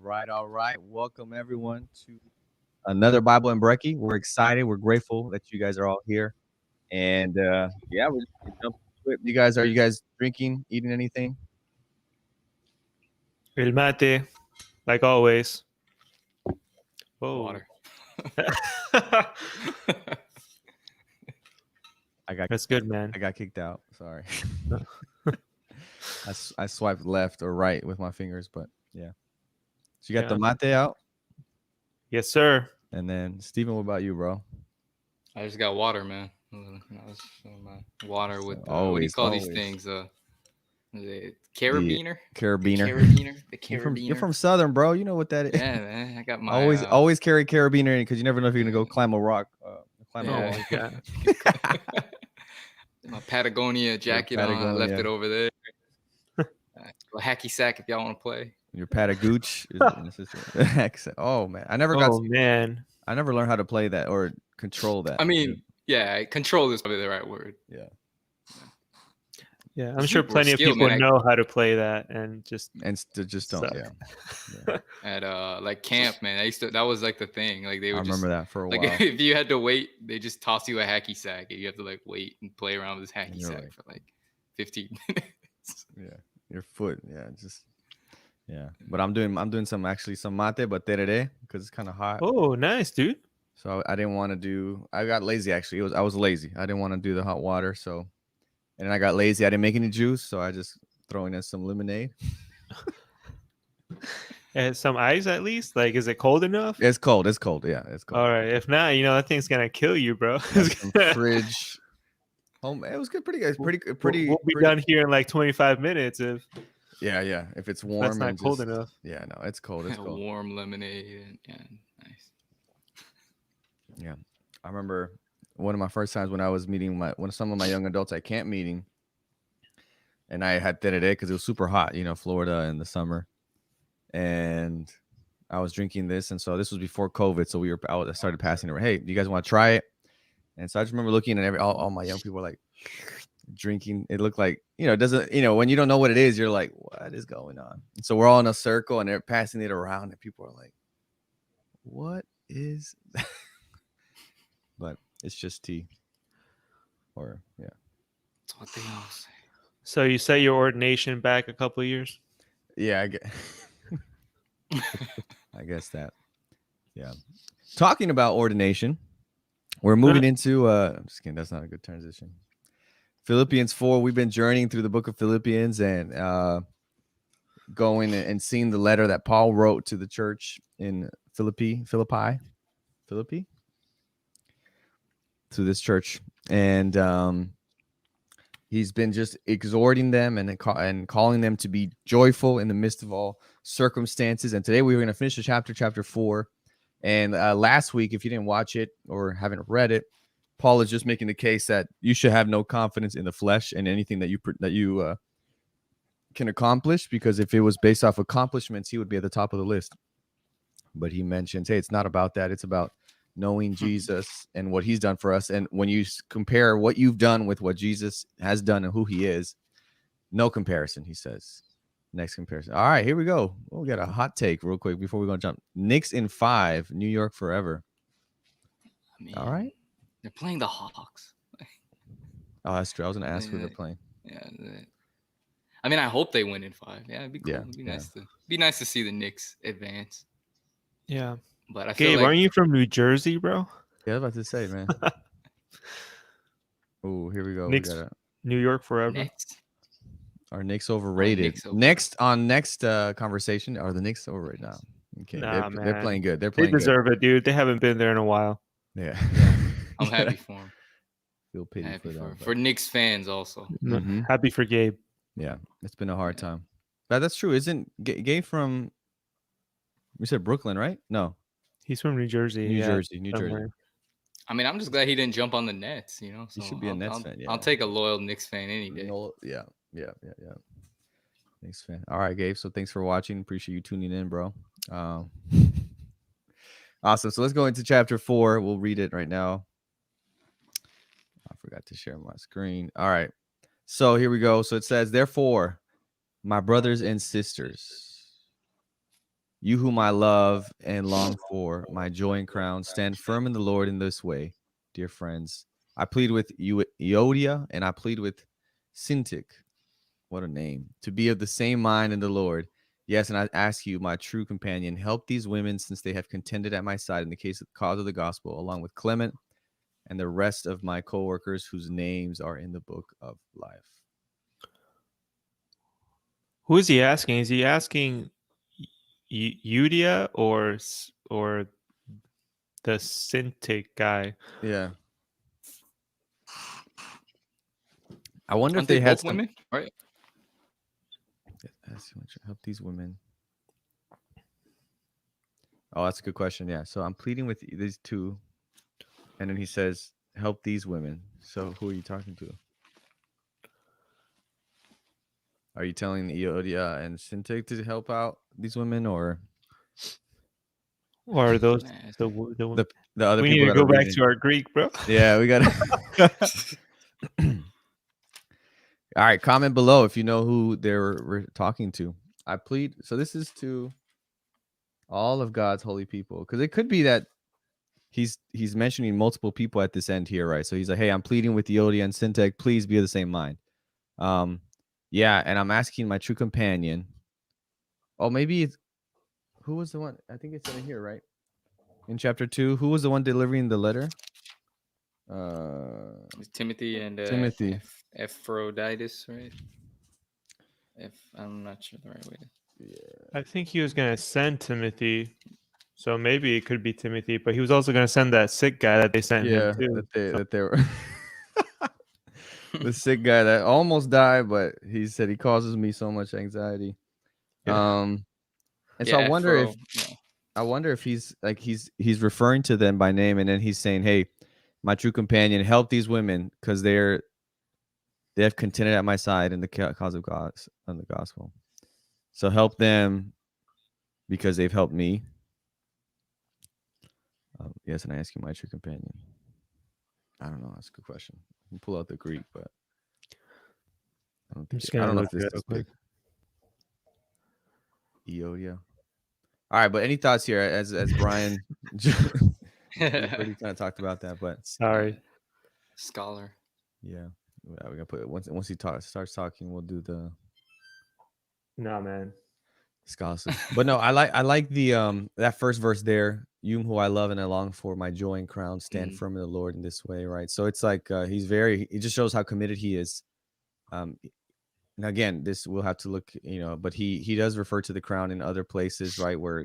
All right. Welcome everyone to another Bible and Brekkie. We're excited. We're grateful that you guys are all here. And yeah, we're just gonna jump into it. Are you guys drinking, eating anything? El mate, like always. Whoa. Water. That's good, man. I got kicked out. Sorry. I swiped left or right with my fingers, but yeah. So you got the mate out? Yes, sir. And then Steven, what about you, bro? I just got water, man. My water with what do you Always, call always. these things? The carabiner. Carabiner. The carabiner. You're from Southern, bro. You know what that is. Yeah, man. I got my always carry carabiner because you never know if you're gonna go climb a rock. Climb a wall. Yeah. My Patagonia jacket on. I left it over there. A hacky sack if y'all want to play. Your Patagooch. Oh man, I never learned how to play that or control that. I mean, yeah, control is probably the right word. Yeah, I'm sure plenty of people know how to play that and just don't. Yeah. At like camp, man. That was like the thing. Like they would. I remember that for a while. Like if you had to wait, they just toss you a hacky sack, and you have to like wait and play around with this hacky sack for like 15 minutes. Yeah, your foot. Yeah. But I'm doing some mate, but tereré because it's kind of hot. Oh, nice, dude. So I didn't want to do. I got lazy actually. I was lazy. I didn't want to do the hot water, so. And then I got lazy. I didn't make any juice, so I just throwing in some lemonade. And some ice at least. Like, is it cold enough? It's cold. It's cold. Yeah, it's cold. All right. If not, that thing's gonna kill you, bro. Some fridge. Home. It was good. Pretty good. Pretty. We'll be done here in like 25 minutes if. Yeah. If it's warm, that's not cold enough. Yeah, no, it's cold. It's cold. Warm lemonade. Yeah, nice. Yeah, I remember. One of my first times when I was meeting some of my young adults at camp meeting, and I had tereré because it was super hot, Florida in the summer, and I was drinking this, and so this was before COVID, so I started passing it. Hey, do you guys want to try it? And so I just remember looking at all my young people were like drinking. It looked like it doesn't when you don't know what it is, you're like, what is going on? And so we're all in a circle and they're passing it around, and people are like, what is that? But it's just tea. Or, yeah. That's what they all say. So you set your ordination back a couple of years? Yeah, I guess that. Yeah. Talking about ordination, we're moving into, I'm just kidding, that's not a good transition. Philippians 4, we've been journeying through the book of Philippians and going and seeing the letter that Paul wrote to the church in Philippi. To this church, and he's been just exhorting them and calling them to be joyful in the midst of all circumstances. And today we're going to finish the chapter 4. And last week, if you didn't watch it or haven't read it, Paul is just making the case that you should have no confidence in the flesh and anything that you can accomplish, because if it was based off accomplishments, he would be at the top of the list. But he mentions, hey, it's not about that. It's about knowing Jesus and what he's done for us. And when you compare what you've done with what Jesus has done and who he is, no comparison, he says. Next comparison. All right, here we go. Well, we got a hot take real quick before we go jump. Knicks in 5, New York forever. All right. They're playing the Hawks. Oh, that's true. I was going to ask who they're playing. Yeah. I mean, I hope they win in 5. Yeah, it'd be cool. Yeah, it'd be nice to see the Knicks advance. Yeah. But I feel Gabe, aren't you from New Jersey, bro? Yeah, I was about to say, man. Oh, here we go. Knicks, New York forever. Are Knicks overrated? Next conversation, are the Knicks overrated? No. Okay. They're playing good. They deserve it, dude. They haven't been there in a while. Yeah. I'm happy for them. Feel pity for them. For Knicks fans also. Mm-hmm. Happy for Gabe. Yeah, it's been a hard time. But that's true. Isn't Gabe from, we said Brooklyn, right? No. He's from New Jersey. New Jersey. I mean, I'm just glad he didn't jump on the Nets, So he should be a Nets fan. Yeah. I'll take a loyal Knicks fan any day. Yeah. Knicks fan. All right, Gabe. So thanks for watching. Appreciate you tuning in, bro. Awesome. So let's go into chapter 4. We'll read it right now. I forgot to share my screen. All right. So here we go. So it says, therefore, my brothers and sisters, You whom I love and long for, my joy and crown, stand firm in the Lord in this way, dear friends. I plead with Euodia and I plead with Syntyche. What a name. To be of the same mind in the Lord. Yes, and I ask you, my true companion, help these women since they have contended at my side in the cause of the gospel, along with Clement and the rest of my co-workers whose names are in the book of life. Who is he asking? Is he asking Eudia or the Syntyche guy? Yeah. I wonder Aren't if they had both women, right? Help these women. Oh, that's a good question. Yeah. So I'm pleading with these two. And then he says, help these women. So who are you talking to? Are you telling Euodia and Syntyche to help out these women, or are those the other we people need to that go are back reading? to our Greek, bro? Yeah, we got to. All right, comment below if you know who they're talking to. I plead. So this is to all of God's holy people, because it could be that he's mentioning multiple people at this end here, right? So he's like, hey, I'm pleading with Euodia and Syntyche, please be of the same mind. Yeah, and I'm asking my true companion. Oh, maybe it's who was the one? I think it's in here, right? In chapter 2, who was the one delivering the letter? It's Timothy and Timothy. Epaphroditus, right? I'm not sure the right way. I think he was going to send Timothy, so maybe it could be Timothy. But he was also going to send that sick guy that they sent him too. That they were the sick guy that almost died, but he said he causes me so much anxiety. Yeah. And so I wonder if he's like he's referring to them by name, and then he's saying, hey, my true companion, help these women because they have contended at my side in the cause of God and the gospel. So help them because they've helped me. Yes, and I ask you, my true companion. I don't know. That's a good question. I can pull out the Greek, but I don't think I don't know if this is big. Euodia. All right, but any thoughts here as Brian already kind of talked about that, but sorry. Scholar. Yeah, we're gonna put it once he starts talking, we'll do the No, man. scholarship. But no, I like the that first verse there. You who I love and I long for, my joy and crown, stand firm in the Lord in this way, right? So it's like it just shows how committed he is. And again, this we'll have to look, but he does refer to the crown in other places, right? Where,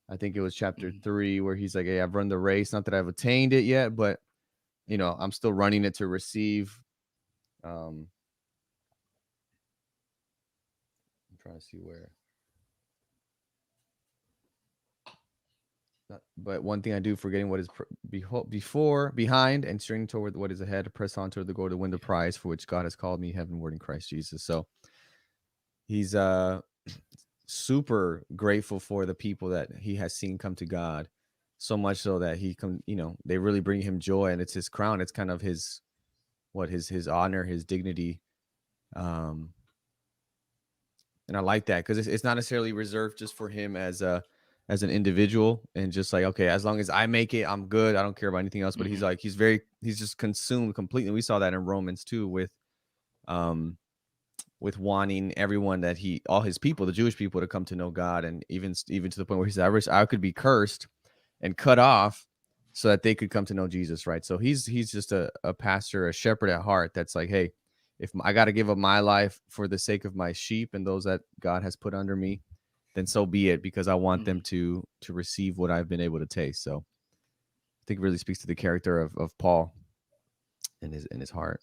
I think it was chapter 3 where he's like, hey, I've run the race, not that I've attained it yet, but I'm still running it to receive. I'm trying to see where. But one thing I do, forgetting what is behind, and straining toward what is ahead, to press on toward the goal to win the prize for which God has called me heavenward in Christ Jesus. So he's super grateful for the people that he has seen come to God, so much so that they really bring him joy, and it's his crown. It's kind of his honor, his dignity. And I like that because it's not necessarily reserved just for him as an individual and just like, okay, as long as I make it, I'm good. I don't care about anything else. But he's like, he's just consumed completely. We saw that in Romans too, with wanting everyone all his people, the Jewish people, to come to know God. And even to the point where he said, I wish I could be cursed and cut off so that they could come to know Jesus. Right. So he's just a pastor, a shepherd at heart. That's like, hey, if I got to give up my life for the sake of my sheep and those that God has put under me, then so be it, because I want them to receive what I've been able to taste. So I think it really speaks to the character of Paul and his heart.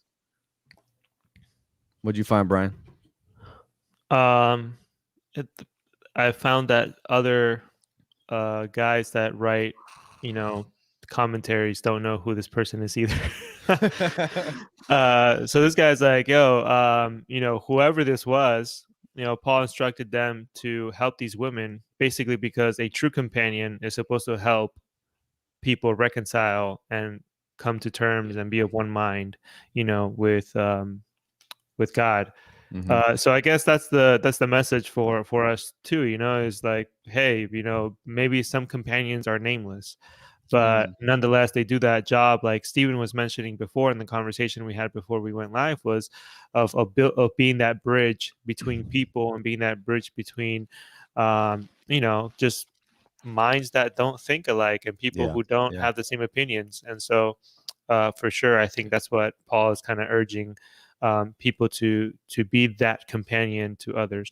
What'd you find, Brian? I found that other guys that write, commentaries don't know who this person is either. So this guy's like, yo, whoever this was, Paul instructed them to help these women, basically because a true companion is supposed to help people reconcile and come to terms and be of one mind, with God. So I guess that's the message for us too, is like, hey, maybe some companions are nameless, but nonetheless they do that job, like Stephen was mentioning before in the conversation we had before we went live, was of being that bridge between people, and being that bridge between just minds that don't think alike, and people who don't have the same opinions. And so for sure, I think that's what Paul is kind of urging people to be that companion to others.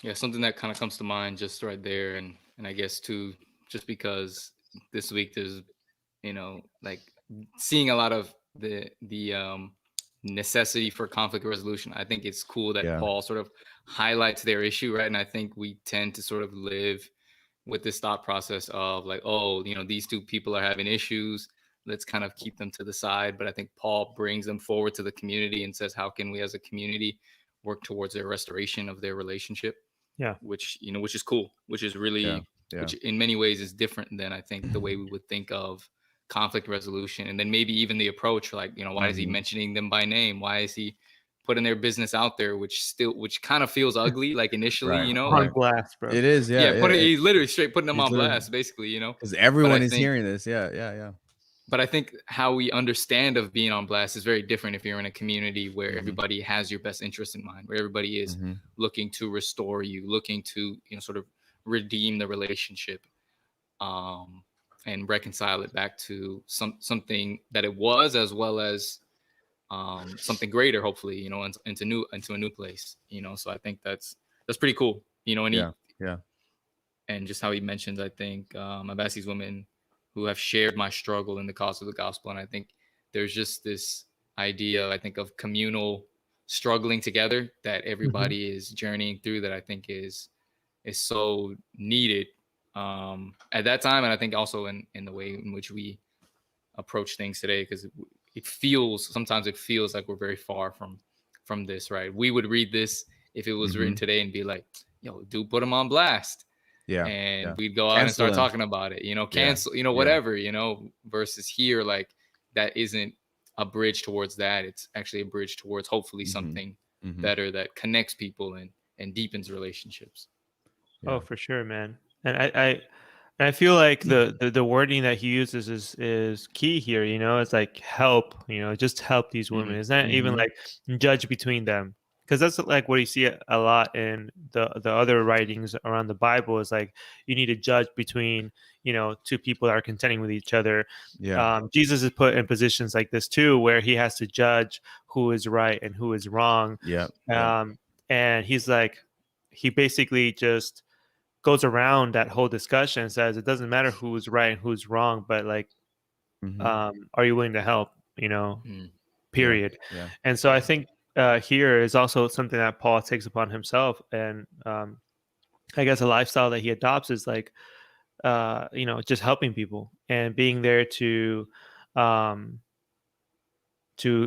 Yeah, something that kind of comes to mind just right there, and I guess too, just because this week there's, like seeing a lot of the necessity for conflict resolution. I think it's cool that Paul sort of highlights their issue, right? And I think we tend to sort of live with this thought process of like, oh, these two people are having issues, let's kind of keep them to the side. But I think Paul brings them forward to the community and says, how can we as a community work towards their restoration of their relationship? Yeah. Which is cool, which is really, which in many ways is different than I think the way we would think of conflict resolution. And then maybe even the approach, like, why is he mentioning them by name? Why is he putting their business out there, which kind of feels ugly, like initially, on like, blast, bro. It is, he's literally straight putting them on blast, basically, because everyone is hearing this. Yeah. But I think how we understand of being on blast is very different if you're in a community where everybody has your best interest in mind, where everybody is looking to restore you, looking to, sort of redeem the relationship, and reconcile it back to something that it was, as well as something greater, hopefully, into a new place, So I think that's pretty cool, and and just how he mentions, I think I've asked these women who have shared my struggle in the cause of the gospel, and I think there's just this idea, I think, of communal struggling together that everybody is journeying through, that I think is so needed at that time, and I think also in the way in which we approach things today, because sometimes it feels like we're very far from this, right? We would read this if it was written today and be like, yo, dude, put them on blast. And we'd go out and start talking about it, cancel, whatever, versus here, like, that isn't a bridge towards that. It's actually a bridge towards hopefully something better that connects people and deepens relationships. Oh, for sure, man. And I feel like the wording that he uses is key here. It's like help. Just help these women. It's not even like judge between them, because that's like what you see a lot in the other writings around the Bible. Is like you need to judge between two people that are contending with each other. Jesus is put in positions like this too, where he has to judge who is right and who is wrong. And he's like, he basically just goes around that whole discussion and says it doesn't matter who's right and who's wrong, but like are you willing to help, period. And so I think here is also something that Paul takes upon himself, and I guess a lifestyle that he adopts is like just helping people and being there to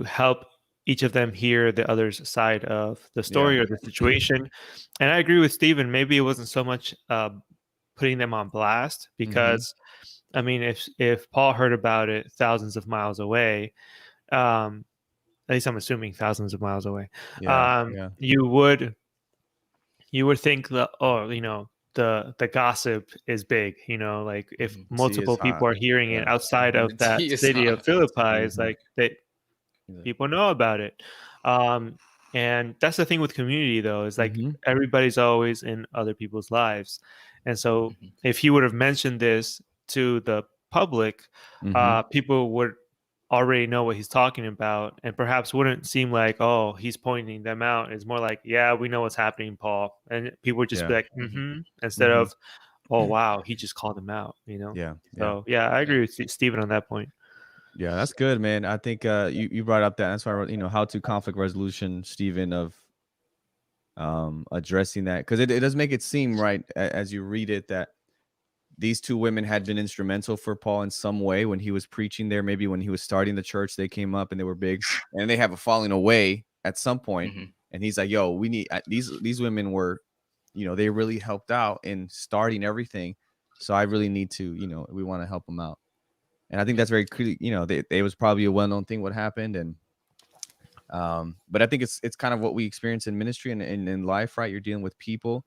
help each of them hear the other's side of the story or the situation. And I agree with Stephen. Maybe it wasn't so much putting them on blast, because I mean, if Paul heard about it thousands of miles away, at least I'm assuming thousands of miles away, you would think that, the gossip is big, like if multiple people are hearing it outside of that city of Philippi, is like people know about it. And that's the thing with community, though, is like everybody's always in other people's lives. And so if he would have mentioned this to the public, people would already know what he's talking about, and perhaps wouldn't seem like, oh, he's pointing them out. It's more like, yeah, we know what's happening, Paul. And people would just be like, instead of, oh, wow, he just called him out, So, I agree with Stephen on that point. Yeah, that's good, man. I think you brought up that. That's why I wrote, how to conflict resolution, Stephen, of addressing that, because it does make it seem, right, as you read it, that these two women had been instrumental for Paul in some way when he was preaching there. Maybe when he was starting the church, they came up and they were big, and they have a falling away at some point. And he's like, yo, we need these women were, they really helped out in starting everything. So I really need to, we want to help them out. And I think that's very clear. It was probably a well-known thing what happened. And But I think it's kind of what we experience in ministry and in life, right? You're dealing with people,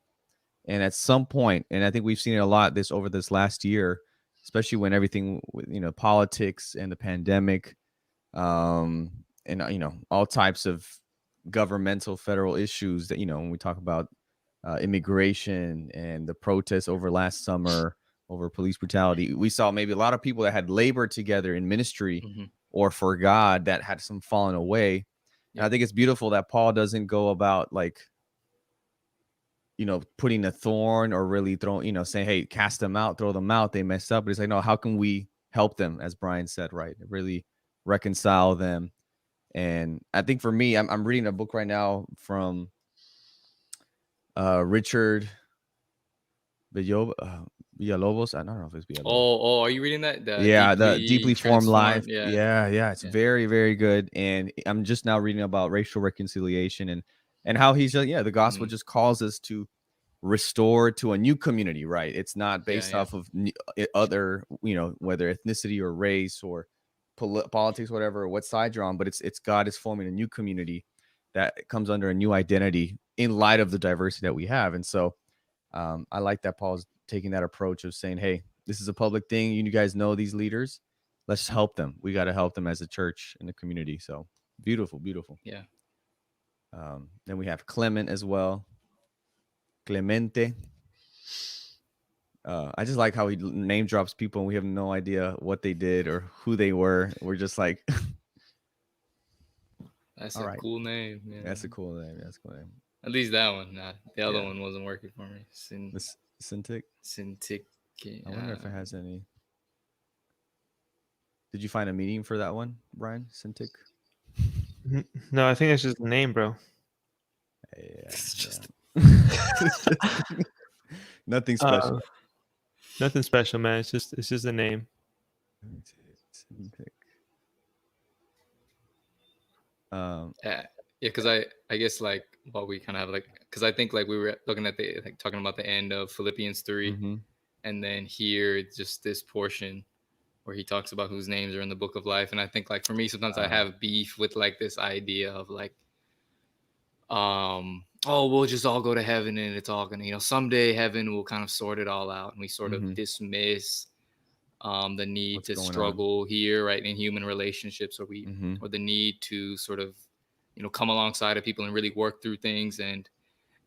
and at some point, and I think we've seen it a lot over this last year, especially when everything, politics and the pandemic, and all types of governmental federal issues that when we talk about immigration and the protests over last summer over police brutality, we saw maybe a lot of people that had labored together in ministry or for God that had some fallen away. And I think it's beautiful that Paul doesn't go about like, putting a thorn or really throwing, saying, hey, cast them out, throw them out, they messed up. But it's like, no, how can we help them? As Brian said, right? Really reconcile them. And I think for me, I'm reading a book right now from Richard Villalobos. I don't know if it's Villalobos. Oh, are you reading that? The Deeply Formed Life. Yeah. It's very, very good. And I'm just now reading about racial reconciliation and how he's just, the gospel just calls us to restore to a new community, right? It's not based off of other, whether ethnicity or race or politics, whatever, what side you're on, but it's God is forming a new community that comes under a new identity in light of the diversity that we have. And so I like that Paul's taking that approach of saying, hey, this is a public thing. You guys know these leaders. Let's help them. We got to help them as a church in the community. So beautiful. Yeah. Then we have Clement as well. Clemente. I just like how he name drops people and we have no idea what they did or who they were. We're just like, that's a cool name. Yeah. That's a cool name. At least that one. The other one wasn't working for me. Syntic. I wonder if it has any. Did you find a meaning for that one, Brian? Syntic? No, I think it's just a name, bro. Yeah. It's just nothing special. Nothing special, man. It's just a name. Because I guess like what we kind of have like, because I think like we were looking at talking about the end of Philippians 3, and then here just this portion where he talks about whose names are in the book of life. And I think like for me, sometimes I have beef with like this idea of like, we'll just all go to heaven and it's all gonna, someday heaven will kind of sort it all out, and we sort of dismiss the need to struggle here, right, in human relationships, or the need to sort of come alongside of people and really work through things, and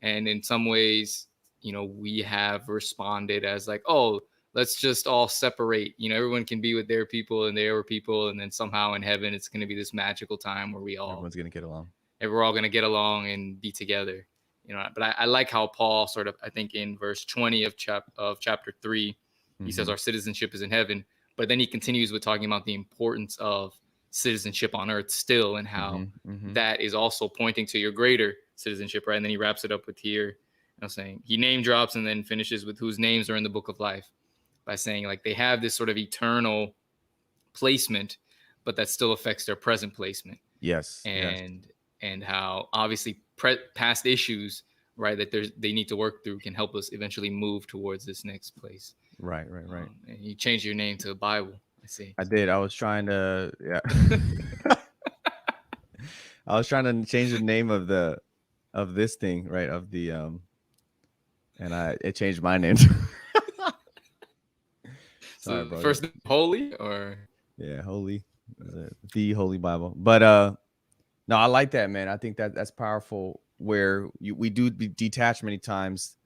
in some ways we have responded as like, oh, let's just all separate, everyone can be with their people and their people, and then somehow in heaven it's going to be this magical time where everyone's going to get along. We're all going to get along and be together, but I like how Paul sort of, I think in verse 20 of chapter 3, he says our citizenship is in heaven, but then he continues with talking about the importance of citizenship on earth still, and how that is also pointing to your greater citizenship, right? And then he wraps it up with here, saying he name drops and then finishes with whose names are in the book of life, by saying like they have this sort of eternal placement, but that still affects their present placement. Yes. And how obviously past issues, right, that they need to work through can help us eventually move towards this next place. Right. And you changed your name to the Bible. I see. I did. I was trying to, I was trying to change the name of this thing, right? Of the, and it changed my name. Sorry, bro. First name Holy, or? Yeah, Holy. The Holy Bible. But, no, I like that, man. I think that's powerful, where we do detach many times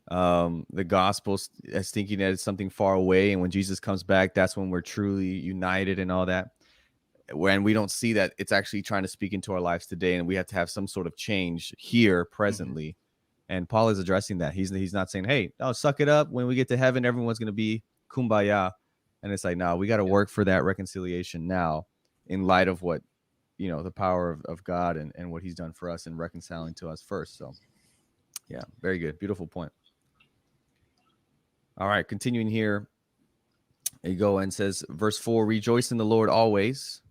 the gospel as thinking that it's something far away, and when Jesus comes back, that's when we're truly united and all that. When we don't see that it's actually trying to speak into our lives today, and we have to have some sort of change here presently. And Paul is addressing that. He's not saying, hey, suck it up. When we get to heaven, everyone's going to be kumbaya. And it's like, no, we got to work for that reconciliation now, in light of what, the power of God and what he's done for us and reconciling to us first. So yeah, very good. Beautiful point. All right. Continuing here. There you go. And says verse 4, rejoice in the Lord always.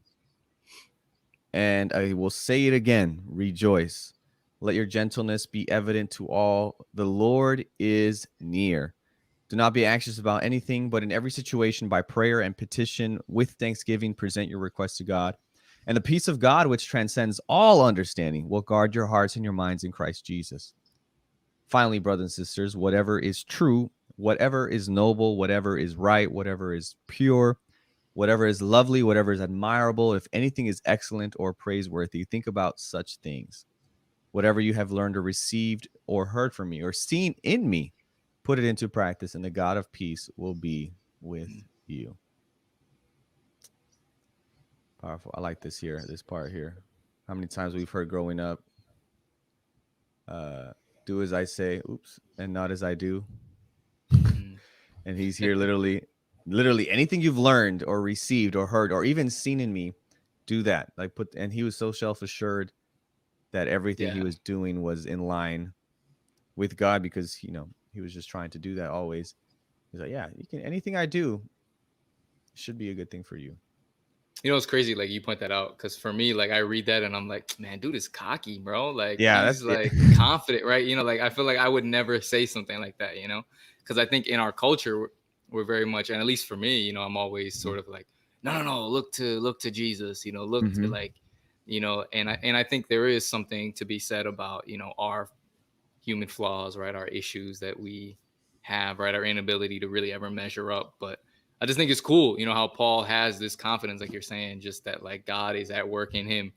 And I will say it again, rejoice. Let your gentleness be evident to all. The Lord is near. Do not be anxious about anything, but in every situation by prayer and petition with thanksgiving, present your requests to God. And the peace of God, which transcends all understanding, will guard your hearts and your minds in Christ Jesus. Finally, brothers and sisters, whatever is true, whatever is noble, whatever is right, whatever is pure, whatever is lovely, whatever is admirable, if anything is excellent or praiseworthy, think about such things. Whatever you have learned or received or heard from me or seen in me, put it into practice, and the God of peace will be with you. Powerful. I like this part here. How many times we've heard growing up, do as I say, oops, and not as I do. And he's here literally anything you've learned or received or heard or even seen in me, do that. And he was so self-assured that everything he was doing was in line with God, because he was just trying to do that always. He's like, yeah, you can, anything I do should be a good thing for you. You know, it's crazy, like you point that out, because for me, like I read that and I'm like, man, dude is cocky, bro. Like, he's like confident, right? You know, like I feel like I would never say something like that, you know, because I think in our culture we're very much, and at least for me, you know, I'm always sort of like, no, look to Jesus, you know, look to like, you know, and I think there is something to be said about, you know, our human flaws, right? Our issues that we have, right? Our inability to really ever measure up, but I just think it's cool, you know, how Paul has this confidence, like you're saying, just that like God is at work in him,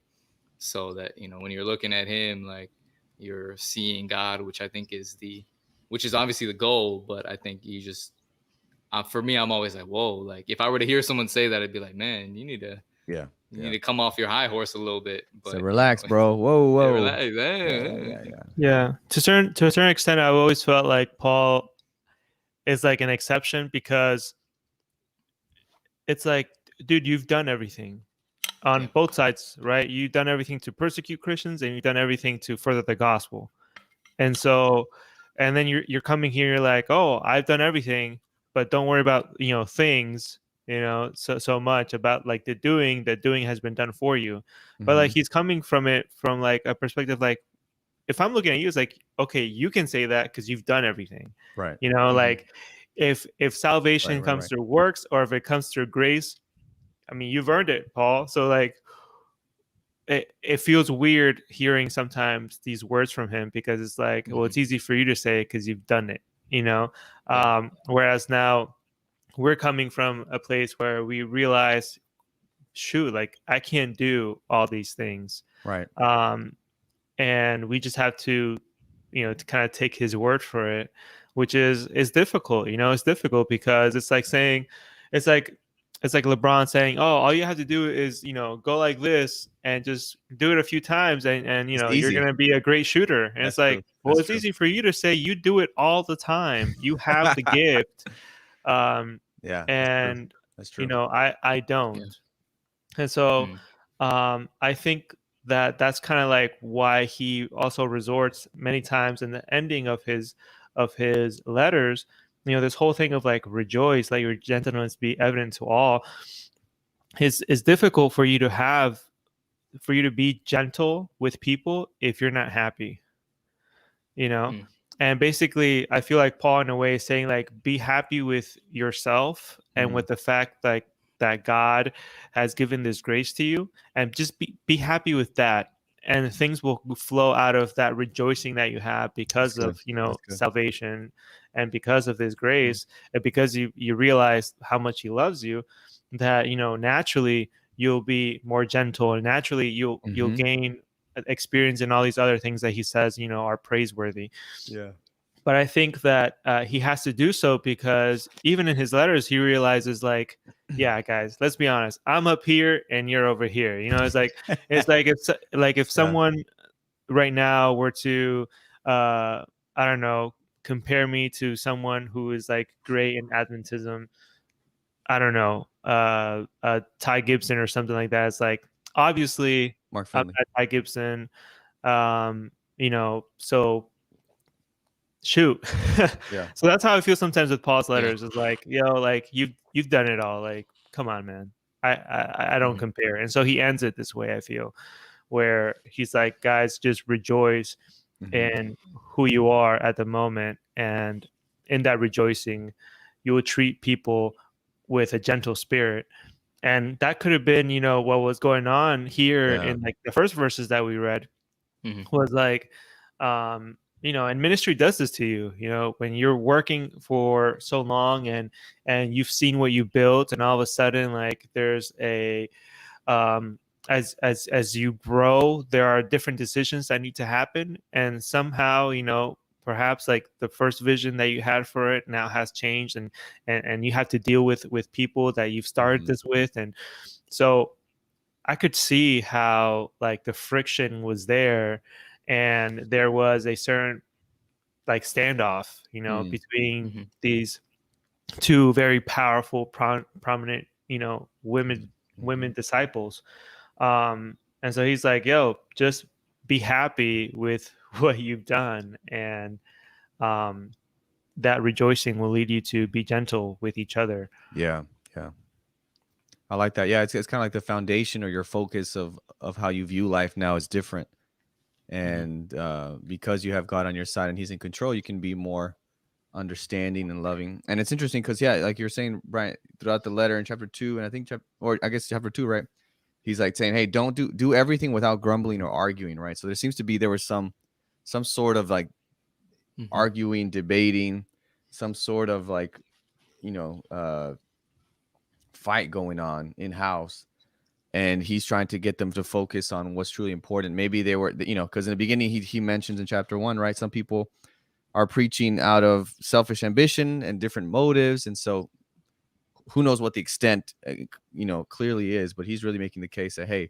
so that, you know, when you're looking at him, like you're seeing God, which I think is obviously the goal. But I think you just, for me, I'm always like, whoa, like if I were to hear someone say that, I'd be like, man, you need to, you need to come off your high horse a little bit. But so relax, bro. Whoa. Relax. Yeah. To a certain extent, I've always felt like Paul is like an exception, because it's like, dude, you've done everything on both sides, right? You've done everything to persecute Christians, and you've done everything to further the gospel. And so, and then you're coming here, you're like, oh, I've done everything, but don't worry about, you know, things, you know, so much about like the doing has been done for you. But like he's coming from it from like a perspective, like, if I'm looking at you, it's like, okay, you can say that because you've done everything, right? You know, like if salvation comes through works, or if it comes through grace, I mean, you've earned it, Paul. So like, it feels weird hearing sometimes these words from him, because it's like, well, it's easy for you to say it because you've done it, you know. Whereas now we're coming from a place where we realize, shoot, like I can't do all these things, right? And we just have to, you know, to kind of take his word for it, which is difficult. You know, it's difficult because it's like saying, it's like LeBron saying, oh, all you have to do is, you know, go like this and just do it a few times, and you know, you're going to be a great shooter. And it's like, well, it's easy for you to say you do it all the time. You have the gift. And that's true. You know, I don't. And so I think that's kind of like why he also resorts many times in the ending of his letters, you know, this whole thing of like, rejoice, let your gentleness be evident to all. It's difficult for you to be gentle with people if you're not happy, you know. And basically I feel like Paul in a way is saying, like, be happy with yourself and with the fact that God has given this grace to you, and just be happy with that, and things will flow out of that rejoicing that you have because of, you know, salvation, and because of this grace, and because you realize how much he loves you, that, you know, naturally you'll be more gentle, and naturally you'll gain experience in all these other things that he says, you know, are praiseworthy. But I think that he has to do so because even in his letters, he realizes, like, yeah, guys, let's be honest. I'm up here and you're over here. You know, it's like if someone right now were to, I don't know, compare me to someone who is like great in Adventism, I don't know, Ty Gibson or something like that. It's like, obviously, Mark I'm Finley. not Ty Gibson, you know, so shoot. So that's how I feel sometimes with Paul's letters. It's like, yo, like you've done it all. Like, come on, man. I don't compare. And so he ends it this way, I feel, where he's like, guys, just rejoice in who you are at the moment, and in that rejoicing, you will treat people with a gentle spirit, and that could have been, what was going on here Yeah. in like the first verses that we read. Mhm. Was like, and ministry does this to you, when you're working for so long and you've seen what you built, and all of a sudden, like, there's a as you grow, there are different decisions that need to happen, and somehow, perhaps like the first vision that you had for it now has changed, and you have to deal with people that you've started Mhm. this with. And so I could see how like the friction was there, and there was a certain like standoff, Mm. between Mhm. these two very powerful, prominent, women Mhm. disciples. And so he's like, "Yo, just be happy with what you've done, and um, that rejoicing will lead you to be gentle with each other." Yeah. Yeah. I like that. Yeah, it's kind of like the foundation or your focus of how you view life now is different. And because you have God on your side and he's in control, you can be more understanding and loving. And it's interesting because, yeah, like you're saying, Brian, throughout the letter in chapter 2, and I think or I guess chapter 2, right? He's like saying, hey, don't do everything without grumbling or arguing, right? So there seems to be there was some sort of like Mhm. arguing, debating, some sort of like, you know, fight going on in house, and he's trying to get them to focus on what's truly important. Maybe they were, because in the beginning he mentions in chapter 1, right, some people are preaching out of selfish ambition and different motives, and so who knows what the extent clearly is, but he's really making the case that, hey,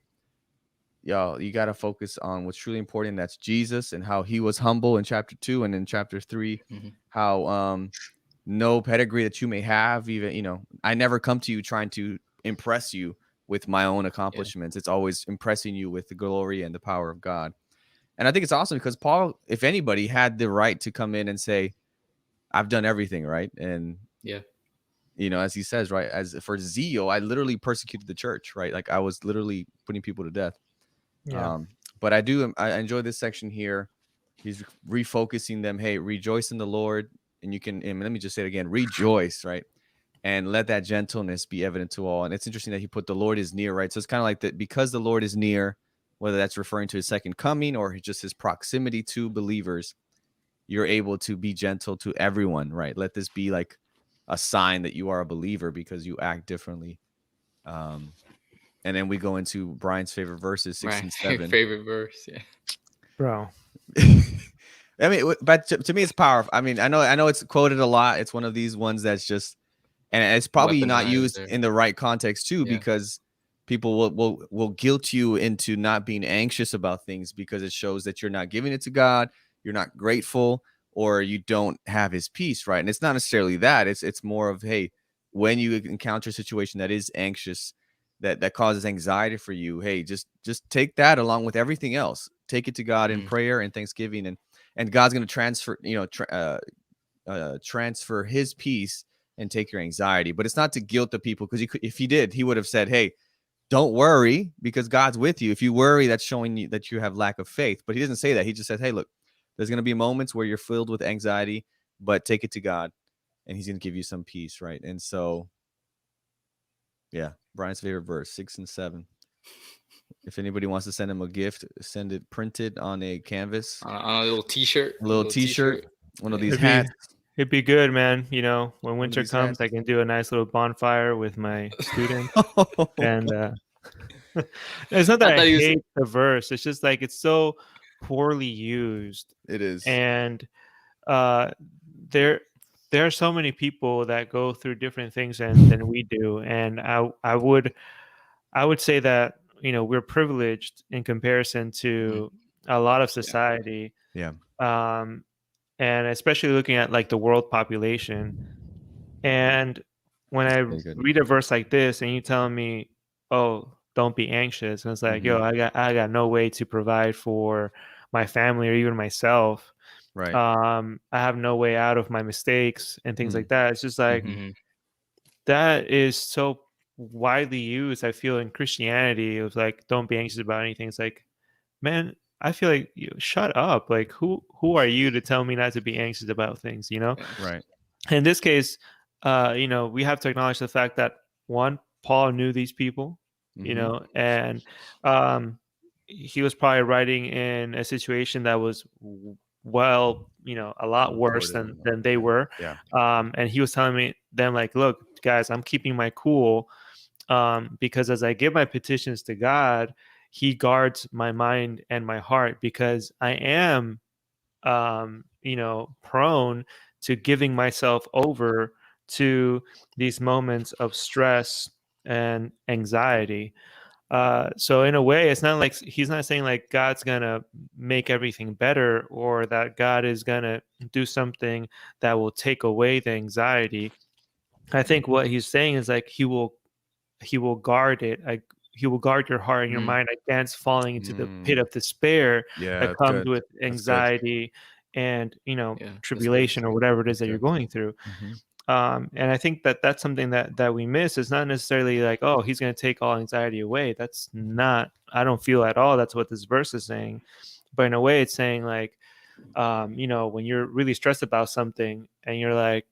y'all, you got to focus on what's truly important. That's Jesus and how he was humble in chapter 2, and in chapter 3, Mhm. how no pedigree that you may have, even, I never come to you trying to impress you with my own Yeah. accomplishments. It's always impressing you with the glory and the power of God. And I think it's awesome because Paul, if anybody, had the right to come in and say, I've done everything right. And, Yeah. as he says, right, as for zeal, I literally persecuted the church, right? Like I was literally putting people to death. Yeah. But I enjoy this section here. He's refocusing them. Hey, rejoice in the Lord. And you can, and let me just say it again, rejoice, right? And let that gentleness be evident to all. And it's interesting that he put the Lord is near, right? So it's kind of like that, because the Lord is near, whether that's referring to his second coming or just his proximity to believers, you're able to be gentle to everyone, right? Let this be like a sign that you are a believer because you act differently. Um, and then we go into Brian's favorite verses, 6 My and 7. favorite verse. Yeah. Bro. I mean, but to me, it's powerful. I mean, I know it's quoted a lot. It's one of these ones that's just, and it's probably not Weaponized used or in the right context too, yeah. because people will guilt you into not being anxious about things because it shows that you're not giving it to God, you're not grateful, or you don't have his peace, right? And it's not necessarily that. It's more of, hey, when you encounter a situation that is anxious, that causes anxiety for you, hey, just take that along with everything else. Take it to God in Mm. prayer and thanksgiving, and God's going to transfer his peace and take your anxiety. But it's not to guilt the people, because if he did, he would have said, hey, don't worry because God's with you. If you worry, that's showing you that you have lack of faith. But he doesn't say that. He just says, hey, look, there's going to be moments where you're filled with anxiety, but take it to God and he's going to give you some peace, right? And so, yeah, Brian's favorite verse, 6 and 7. If anybody wants to send him a gift, send it printed on a canvas, On a little T-shirt. a little t-shirt, one of Yeah. these It'd be hats. it'd be good, man. When One of winter these comes, hats. I can do a nice little bonfire with my students. And it's not that I I thought he was. hate the verse. It's just like it's so poorly used. It is. And uh there there are so many people that go through different things than we do. And I would say that, we're privileged in comparison Mhm. to a lot of Yeah. society. Yeah. Um and especially looking at like the world population. And when That's I very good. read a verse like this and you telling me, "Oh, don't be anxious," and it's like, Mhm. "Yo, I got no way to provide for my family or even myself. Right. I have no way out of my mistakes and things Mm. like that." It's just like Mhm. Mhm. that is so widely used. I feel in Christianity, it was like, "Don't be anxious about anything." It's like, man, I feel like shut up. Like, who are you to tell me not to be anxious about things? Yeah. Right. In this case, we have to acknowledge the fact that one, Paul knew these people, you know, and he was probably writing in a situation that was well, you know, a lot worse than they were. Yeah. And he was telling them like, look, guys, I'm keeping my cool because as I give my petitions to God, he guards my mind and my heart, because I am, you know, prone to giving myself over to these moments of stress and anxiety. So in a way, it's not like he's not saying like God's gonna make everything better, or that God is gonna do something that will take away the anxiety. I think what he's saying is like he will guard it. Like he will guard your heart and your mind against falling into the pit of despair that comes with anxiety and, you know, tribulation or whatever it is that you're going through. And I think that that's something that we miss. It's not necessarily like, oh, he's going to take all anxiety away. That's not, I don't feel at all that's what this verse is saying. But in a way, it's saying like, you know, when you're really stressed about something and you're like,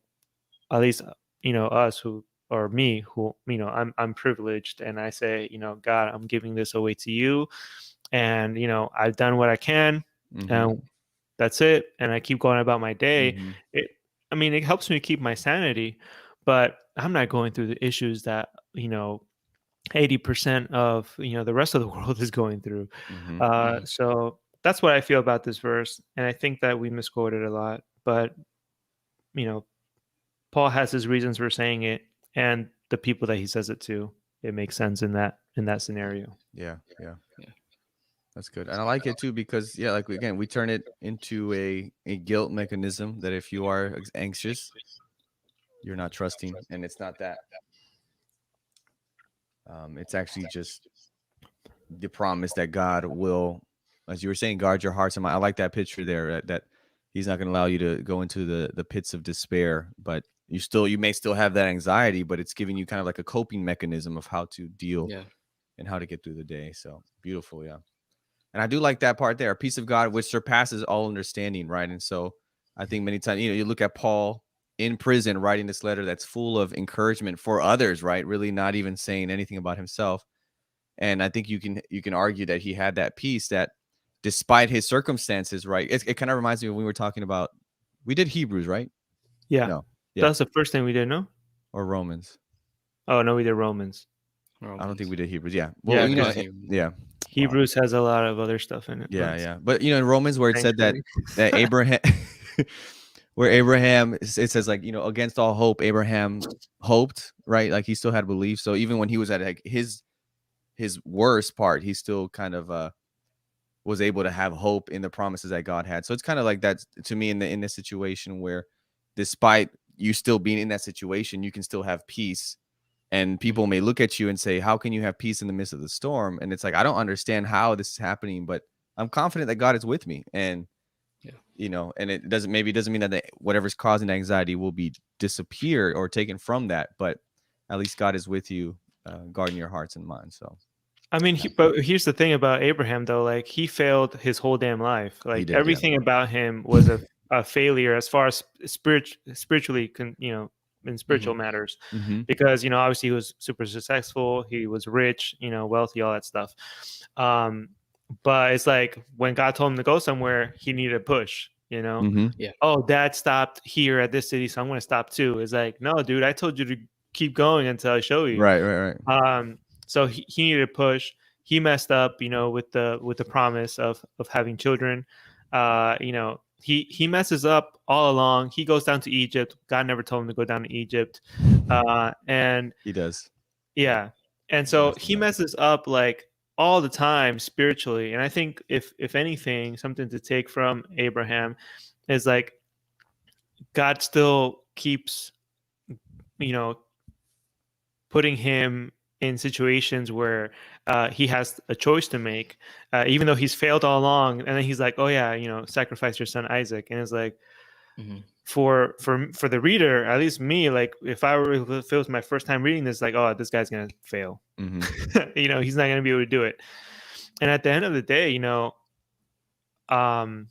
at least, you know, us who, or me who, you know, I'm privileged, and I say, you know, God, I'm giving this away to you, and, you know, I've done what I can, and that's it, and I keep going about my day. I mean, it helps me keep my sanity, but I'm not going through the issues that, you know, 80% of, you know, the rest of the world is going through. So that's what I feel about this verse, and I think that we misquote it a lot, but, you know, Paul has his reasons for saying it, and the people that he says it to, it makes sense in that scenario. Yeah. That's good. And I like it too, because like we turn it into a guilt mechanism, that if you are anxious, you're not trusting, and it's not that. It's actually just the promise that God will, as you were saying, guard your hearts and mind. I like that picture there, that he's not going to allow you to go into the pits of despair, but you may still have that anxiety, but it's giving you kind of like a coping mechanism of how to deal and how to get through the day. So beautiful. Yeah. And I do like that part there, a peace of God which surpasses all understanding, right? And so I think many times, you know, you look at Paul in prison writing this letter that's full of encouragement for others, right? Really not even saying anything about himself. And I think you can argue that he had that peace, that despite his circumstances, right? It kind of reminds me when we were talking about, we did Hebrews, right? Yeah. No. Yeah. That's the first thing we did, no? Or Romans. Oh, no, we did Romans. I don't think we did Hebrews. Yeah. Well, Yeah, you know, yeah. Hebrews has a lot of other stuff in it. Yeah. But, you know, in Romans, where it said that Abraham, where Abraham, it says like, you know, against all hope, Abraham hoped, right? Like he still had belief. So even when he was at like his worst part, he still kind of was able to have hope in the promises that God had. So it's kind of like that to me in this situation, where despite you still being in that situation, you can still have peace. And people may look at you and say, how can you have peace in the midst of the storm? And it's like, I don't understand how this is happening, but I'm confident that God is with me. And, you know, and it doesn't mean that whatever's causing anxiety will be disappeared or taken from that, but at least God is with you, guarding your hearts and minds. So, I mean, but here's the thing about Abraham, though. Like, he failed his whole damn life. Like, everything about him was a failure as far as spiritually, you know, in spiritual matters. Because, you know, obviously he was super successful. He was rich, you know, wealthy, all that stuff. But it's like when God told him to go somewhere, he needed a push, you know? Oh, Dad stopped here at this city, so I'm going to stop too. It's like, no, dude, I told you to keep going until I show you. Right. So he needed a push. He messed up, you know, with the promise of having children. You know, he messes up all along. He goes down to Egypt. God never told him to go down to Egypt. And he does. Yeah. And so he messes up like all the time spiritually. And I think if anything, something to take from Abraham is like God still keeps, you know, putting him in situations where he has a choice to make, even though he's failed all along. And then he's like, oh yeah, you know, sacrifice your son Isaac. And it's like, for the reader, at least me, like if it was my first time reading this, like, oh, this guy's gonna fail. You know, he's not gonna be able to do it. And at the end of the day, you know, I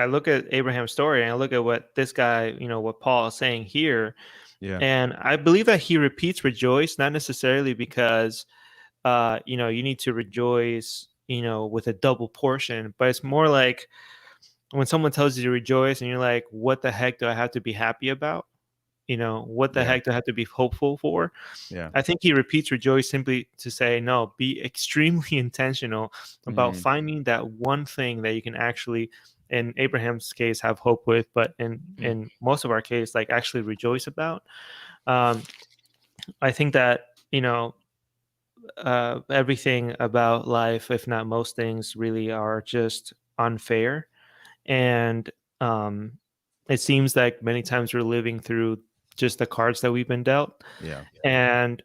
look at Abraham's story and I look at what this guy, you know, what Paul is saying here, Yeah. And I believe that he repeats rejoice, not necessarily because, you know, you need to rejoice, you know, with a double portion, but it's more like when someone tells you to rejoice and you're like, what the heck do I have to be happy about? You know, what the Yeah. heck do I have to be hopeful for? Yeah. I think he repeats rejoice simply to say, no, be extremely intentional about finding that one thing that you can actually, in Abraham's case, have hope with, but in most of our case, like actually rejoice about. I think that, you know, everything about life, if not most things, really are just unfair. And um, it seems like many times we're living through just the cards that we've been dealt. Yeah. And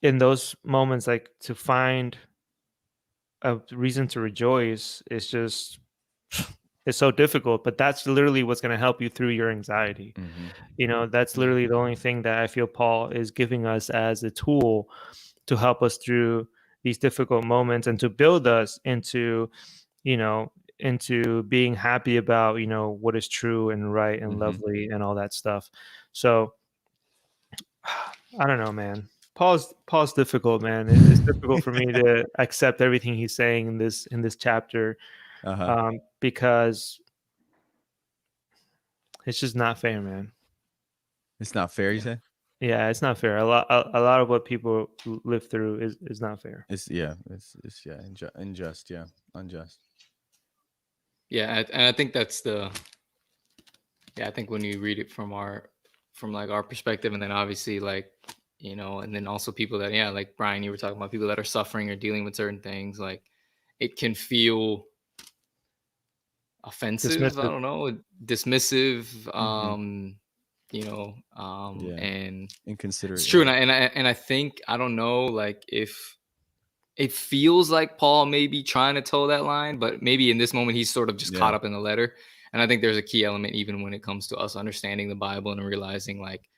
in those moments, like to find a reason to rejoice is just, it's so difficult, but that's literally what's going to help you through your anxiety. You know, that's literally the only thing that I feel Paul is giving us as a tool to help us through these difficult moments and to build us into, you know, into being happy about, you know, what is true and right and lovely and all that stuff. So I don't know, man. Paul's difficult, man. It's difficult for me to accept everything he's saying in this chapter, because it's just not fair, man. It's not fair, you Yeah. say? Yeah, it's not fair. A lot of what people live through is not fair. It's yeah, unjust, yeah, unjust. Yeah, and I think that's I think when you read it from like our perspective, and then obviously like, you know, and then also people that, yeah, like Brian, you were talking about people that are suffering or dealing with certain things, like it can feel offensive, I Dismissive. don't know, dismissive, you know, Yeah, and inconsiderate. it's true. Yeah. And I think, I don't know, like if it feels like Paul may be trying to toe that line, but maybe in this moment he's sort of just caught up in the letter. And I think there's a key element even when it comes to us understanding the Bible and realizing like,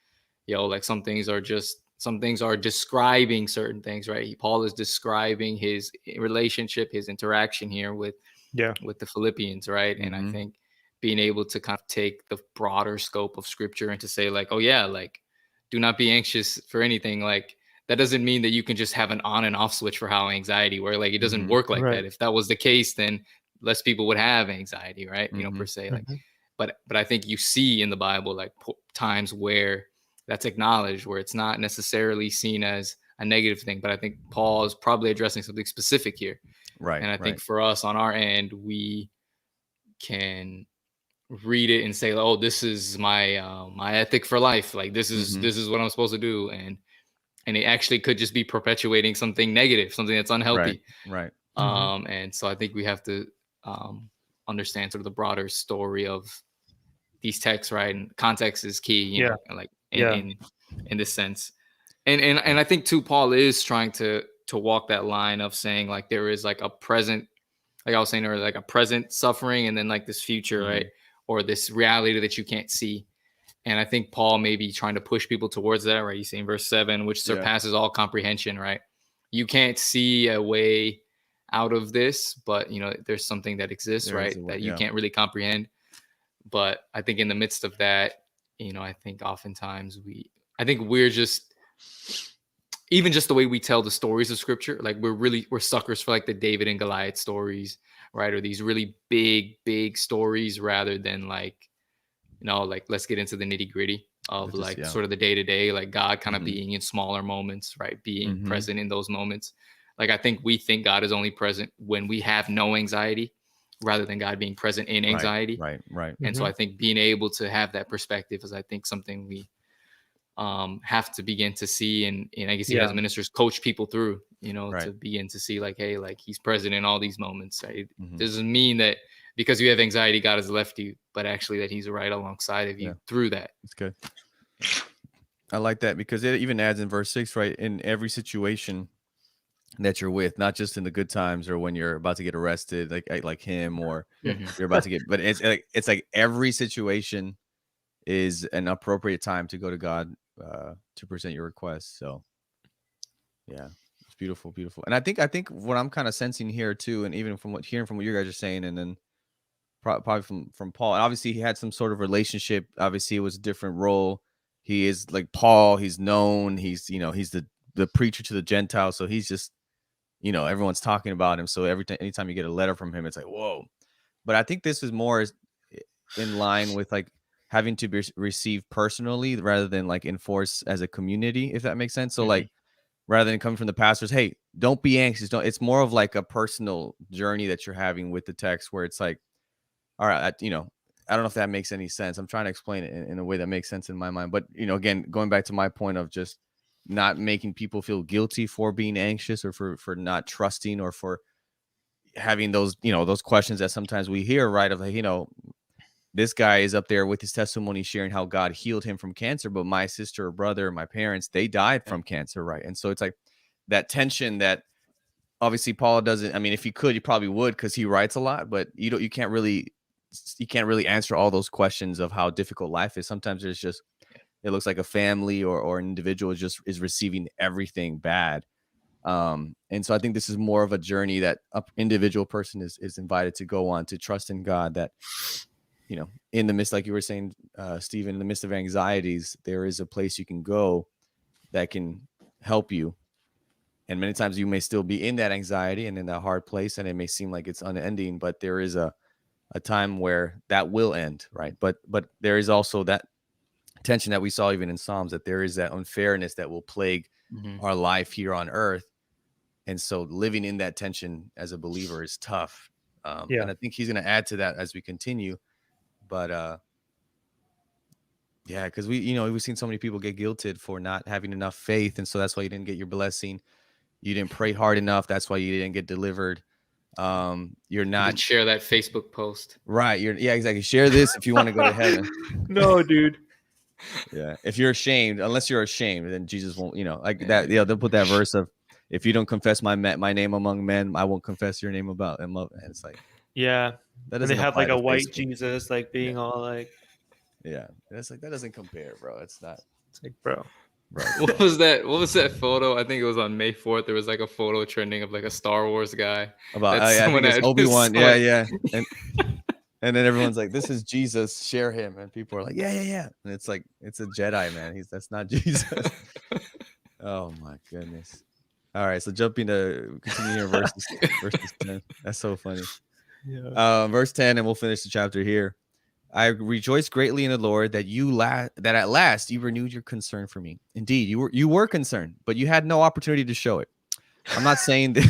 yo, like some things are describing certain things, right? Paul is describing his relationship, his interaction here with the Philippians, right? And I think being able to kind of take the broader scope of scripture and to say like, oh yeah, like do not be anxious for anything. Like that doesn't mean that you can just have an on and off switch for how anxiety works. Like it doesn't work like that. If that was the case, then less people would have anxiety, right? You know, per se. Like, but I think you see in the Bible like times where that's acknowledged, where it's not necessarily seen as a negative thing. But I think Paul is probably addressing something specific here. Right. And I think for us on our end, we can read it and say, oh, this is my my ethic for life. Like this is what I'm supposed to do. And it actually could just be perpetuating something negative, something that's unhealthy. Right. And so I think we have to understand sort of the broader story of these texts, right? And context is key, you know, like in this sense. And I think too, Paul is trying to walk that line of saying like there is like a present, like I was saying, or like a present suffering, and then like this future, right? Or this reality that you can't see. And I think Paul may be trying to push people towards that, right? You see in verse 7, which surpasses all comprehension, right? You can't see a way out of this, but you know, there's something that exists, right? That you can't really comprehend. But I think in the midst of that, you know, I think oftentimes we're just, even just the way we tell the stories of scripture, like we're suckers for like the David and Goliath stories, right? Or these really big stories rather than like, you know, like let's get into the nitty gritty of like sort of the day to day, like God kind of being in smaller moments, right? Being present in those moments. Like I think we think God is only present when we have no anxiety rather than God being present in anxiety. Right. And so I think being able to have that perspective is, I think, something we have to begin to see, and I guess as ministers coach people through, you know, to begin to see like, hey, like he's present in all these moments, right? Doesn't mean that because you have anxiety God has left you, but actually that he's right alongside of you through that. It's good. I like that because it even adds in verse 6, right? In every situation that you're with, not just in the good times or when you're about to get arrested, like him, or you're about to get, but it's like every situation is an appropriate time to go to God to present your request. So yeah, it's beautiful. And I think what I'm kind of sensing here too, and even from hearing from what you guys are saying, and then probably from Paul, and obviously he had some sort of relationship. Obviously it was a different role he is like Paul. He's known. He's he's the preacher to the Gentiles. So he's just everyone's talking about him. So anytime you get a letter from him, it's like whoa. But I think this is more in line with like having to be received personally rather than like enforced as a community, if that makes sense. So like rather than coming from the pastors, hey, don't be anxious. Don't. It's more of like a personal journey that you're having with the text, where it's like, all right, I don't know if that makes any sense. I'm trying to explain it in a way that makes sense in my mind. But again, going back to my point of just not making people feel guilty for being anxious or for not trusting or for having those those questions that sometimes we hear, right? Of like, this guy is up there with his testimony sharing how God healed him from cancer, but my sister or brother or my parents, they died from cancer, right? And so it's like that tension that obviously Paul doesn't. I mean, if he could, he probably would because he writes a lot, but you can't really answer all those questions of how difficult life is. Sometimes there's just it looks like a family or an individual is receiving everything bad. And so I think this is more of a journey that an individual person is invited to go on, to trust in God that in the midst, like you were saying, Stephen, in the midst of anxieties, there is a place you can go that can help you. And many times you may still be in that anxiety and in that hard place, and it may seem like it's unending, but there is a time where that will end, right? But there is also that tension that we saw even in Psalms, that there is that unfairness that will plague our life here on earth. And so living in that tension as a believer is tough. And I think he's going to add to that as we continue. But yeah, because we've seen so many people get guilted for not having enough faith, and so that's why you didn't get your blessing. You didn't pray hard enough. That's why you didn't get delivered. You're not. You share that Facebook post, right? Yeah, exactly. Share this if you want to go to heaven. No, dude. Yeah, if you're ashamed, unless you're ashamed, then Jesus won't. Like that. Yeah, they'll put that verse of, if you don't confess my name among men, I won't confess your name about them. And it's like, yeah, that and they have like a white Facebook. Jesus, like being all like, yeah, it's like that doesn't compare, bro. It's not. It's like, bro. What was that photo? I think it was on May 4th. There was like a photo trending of like a Star Wars guy about I think it's Obi-Wan. Yeah. And then everyone's like, this is Jesus, share him. And people are like, yeah. And it's like, it's a Jedi, man. That's not Jesus. Oh my goodness. All right, so jumping to continuing verses 10. That's so funny. Yeah. Verse 10, and we'll finish the chapter here. I rejoice greatly in the Lord that that at last you renewed your concern for me. Indeed, you were concerned, but you had no opportunity to show it. I'm not saying that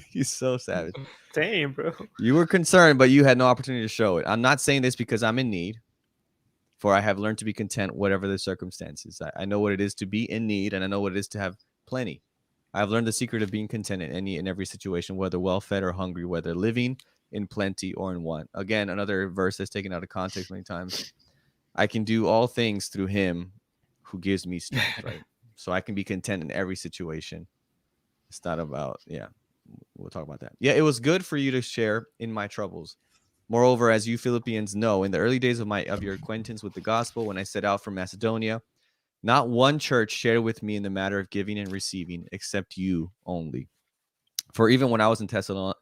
he's so savage. Damn, bro. You were concerned, but you had no opportunity to show it. I'm not saying this because I'm in need, for I have learned to be content whatever the circumstances. I know what it is to be in need, and I know what it is to have plenty. I have learned the secret of being content in any and every situation, whether well-fed or hungry, whether living in plenty or in want. Again, another verse that's taken out of context many times. I can do all things through him who gives me strength, right? So I can be content in every situation. It's not about, we'll talk about that. Yeah, it was good for you to share in my troubles. Moreover, as you Philippians know, in the early days of your acquaintance with the gospel, when I set out from Macedonia, not one church shared with me in the matter of giving and receiving, except you only. For even when I was in Thessalonica.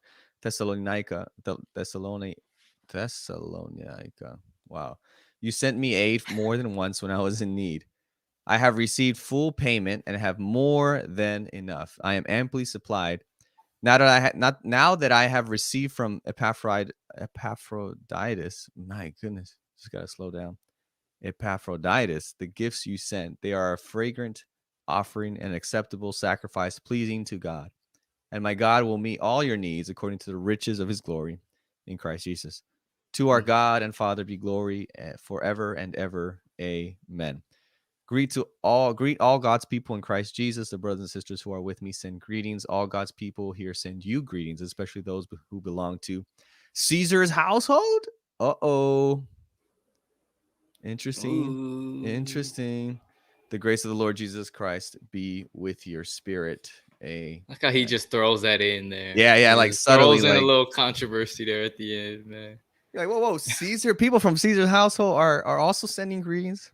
Wow. You sent me aid more than once when I was in need. I have received full payment and have more than enough. I am amply supplied. Now that I have received from Epaphroditus. My goodness, just gotta slow down. Epaphroditus, the gifts you sent, they are a fragrant offering and acceptable sacrifice, pleasing to God. And my God will meet all your needs according to the riches of his glory in Christ Jesus. To our God and Father be glory forever and ever. Amen. Greet all God's people in Christ Jesus. The brothers and sisters who are with me send greetings. All God's people here send you greetings, especially those who belong to Caesar's household. Uh-oh. Interesting. Ooh. Interesting. The grace of the Lord Jesus Christ be with your spirit. Like how he just throws that in there. Yeah, like subtly, throws in a little controversy there at the end, man. You're like, whoa, Caesar. People from Caesar's household are also sending greetings.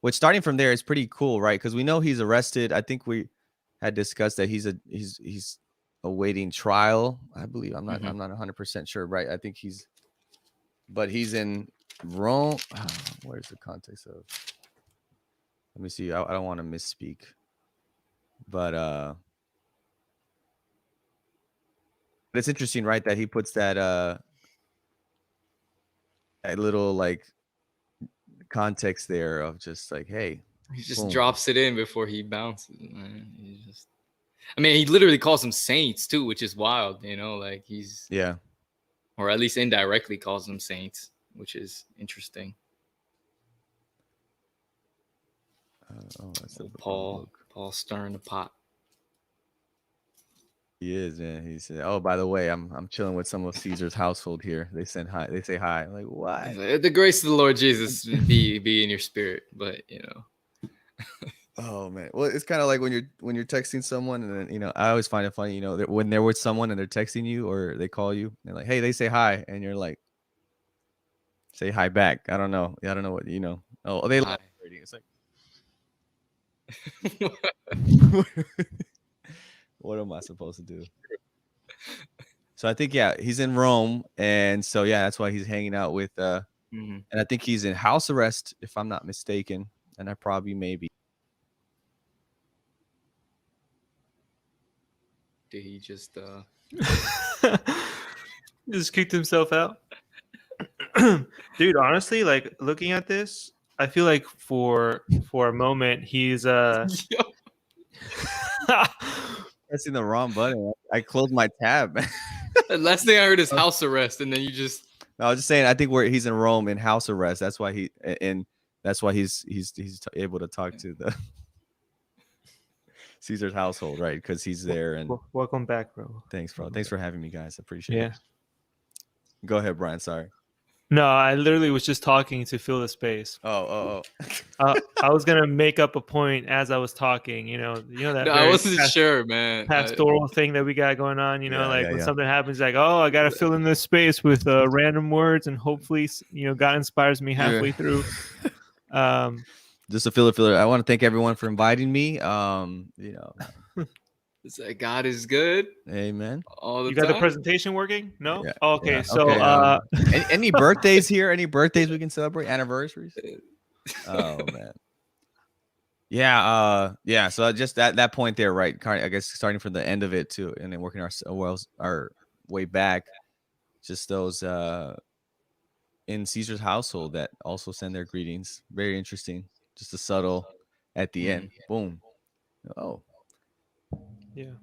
Which, starting from there, is pretty cool, right? Because we know he's arrested. I think we had discussed that he's awaiting trial. I believe I'm not 100% sure, right? I think he's in Rome. Where's the context of? let me see. I don't want to misspeak, but it's interesting, right? That he puts that that little like context there of just like, hey, He just boom. drops it in before he bounces. Man. He just, I mean, he literally calls them saints too, which is wild. You know, like he's Yeah. or at least indirectly calls them saints, which is interesting. That's the Paul stirring the pot. He is, man. He said, "Oh, by the way, I'm chilling with some of Caesar's household here. They send hi. They say hi." I'm like, what? The grace of the Lord Jesus be in your spirit, but you know. Oh man. Well, it's kind of like when you're texting someone, and then I always find it funny, that when they're with someone and they're texting you or they call you, they're like, "Hey," they say hi, and you're like, "Say hi back." I don't know. I don't know what Oh, they love rating. It's like, what am I supposed to do? So I think he's in Rome, and so that's why he's hanging out with and I think he's in house arrest if I'm not mistaken, and I probably maybe. Did he just just kicked himself out? Dude, honestly, like looking at this, I feel like for a moment he's pressing the wrong button. I closed my tab. The last thing I heard is house arrest, and then you just. No, I was just saying. I think he's in Rome in house arrest. That's why he's able to talk to the Caesar's household, right? Because he's there. And welcome back, bro. Thanks, bro. Thanks for having me, guys. I appreciate it. Go ahead, Brian. Sorry. No, I literally was just talking to fill the space. Oh. I was gonna make up a point as I was talking. You know that. No, I wasn't sure, man. Pastoral thing that we got going on. When something happens, like, oh, I gotta fill in this space with random words, and hopefully, God inspires me halfway through. Just a filler. I want to thank everyone for inviting me. It's like God is good. Amen. All the you time. got the presentation working? No. Yeah. Okay. Yeah. So, okay, any birthdays here? Any birthdays we can celebrate? Anniversaries? Oh man. Yeah. So just that point there, right? I guess starting from the end of it too, and then working our way back. Just those in Caesar's household that also send their greetings. Very interesting. Just a subtle at the end. Boom. Oh. Yeah.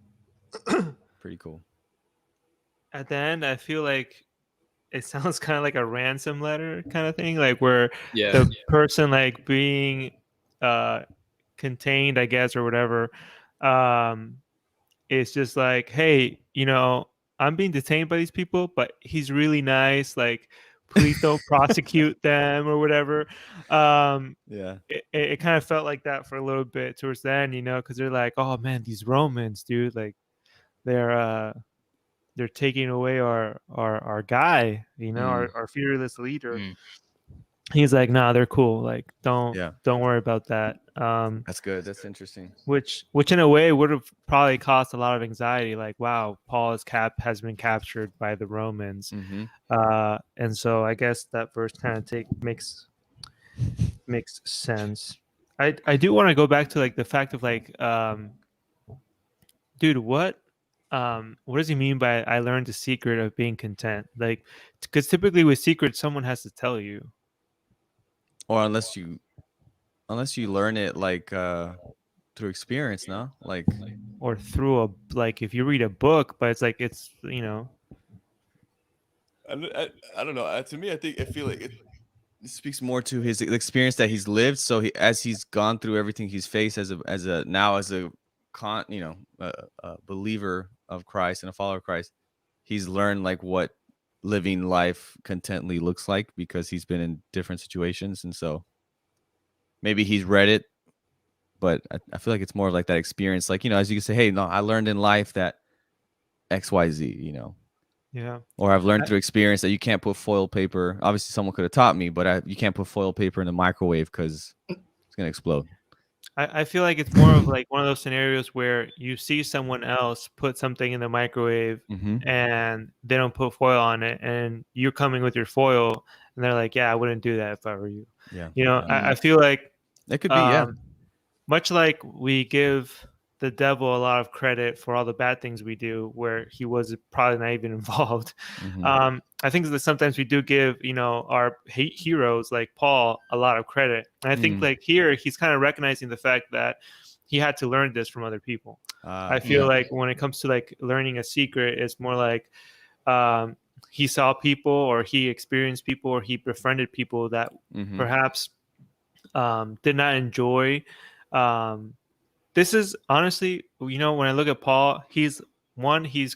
Pretty cool. At the end, I feel like it sounds kind of like a ransom letter kind of thing, like where the person like being contained, I guess, or whatever, it's just like, hey, I'm being detained by these people, but he's really nice. Like, please don't prosecute them or whatever. It kind of felt like that for a little bit towards the end, because they're like, oh man, these Romans, dude, like they're taking away our guy, our fearless leader. He's like, nah, they're cool. Like, don't worry about that. That's good. That's interesting. Which in a way would have probably caused a lot of anxiety. Like, wow, Paul has been captured by the Romans. And so I guess that verse kind of makes sense. I do want to go back to like the fact of like, dude, what does he mean by I learned the secret of being content? Like, because typically with secrets, someone has to tell you. Or unless you learn it like through experience, no? Like, or through if you read a book, but it's like it's I don't know. To me, I feel like it speaks more to his experience that he's lived. So as he's gone through everything he's faced as a believer of Christ and a follower of Christ, he's learned like what living life contently looks like because he's been in different situations. And so maybe he's read it, but I feel like it's more like that experience. Like, as you can say, hey, no, I learned in life that X, Y, Z, Yeah. Or I've learned through experience that you can't put foil paper. Obviously someone could have taught me, but you can't put foil paper in the microwave because it's going to explode. I feel like it's more of like one of those scenarios where you see someone else put something in the microwave and they don't put foil on it, and you're coming with your foil and they're like, yeah, I wouldn't do that if I were you. Yeah. I feel like it could be, much like we give the devil a lot of credit for all the bad things we do, where he was probably not even involved. I think that sometimes we do give, our heroes like Paul a lot of credit. And I think like here, he's kind of recognizing the fact that he had to learn this from other people. I feel like when it comes to like learning a secret, it's more like he saw people, or he experienced people, or he befriended people that perhaps did not enjoy. This is honestly, when I look at Paul, he's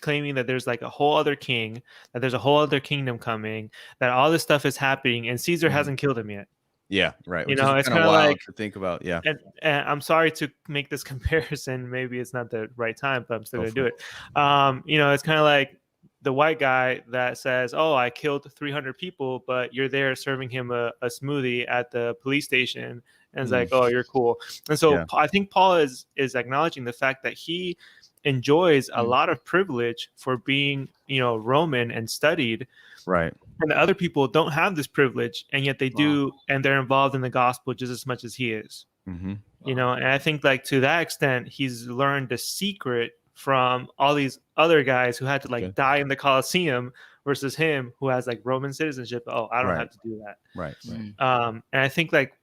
claiming that there's like a whole other king, that there's a whole other kingdom coming, that all this stuff is happening, and Caesar hasn't killed him yet. Yeah, right. Which It's kind of wild to think about. Yeah. And I'm sorry to make this comparison. Maybe it's not the right time, but I'm still going to do it. It's kind of like the white guy that says, "Oh, I killed 300 people," but you're there serving him a smoothie at the police station, and it's like, "Oh, you're cool." And so I think Paul is acknowledging the fact that he enjoys a lot of privilege for being, Roman and studied. Right. And the other people don't have this privilege, and yet they do, and they're involved in the gospel just as much as he is. And I think like to that extent, he's learned the secret from all these other guys who had to like die in the Colosseum versus him who has like Roman citizenship. Oh, I don't have to do that. Right. And I think like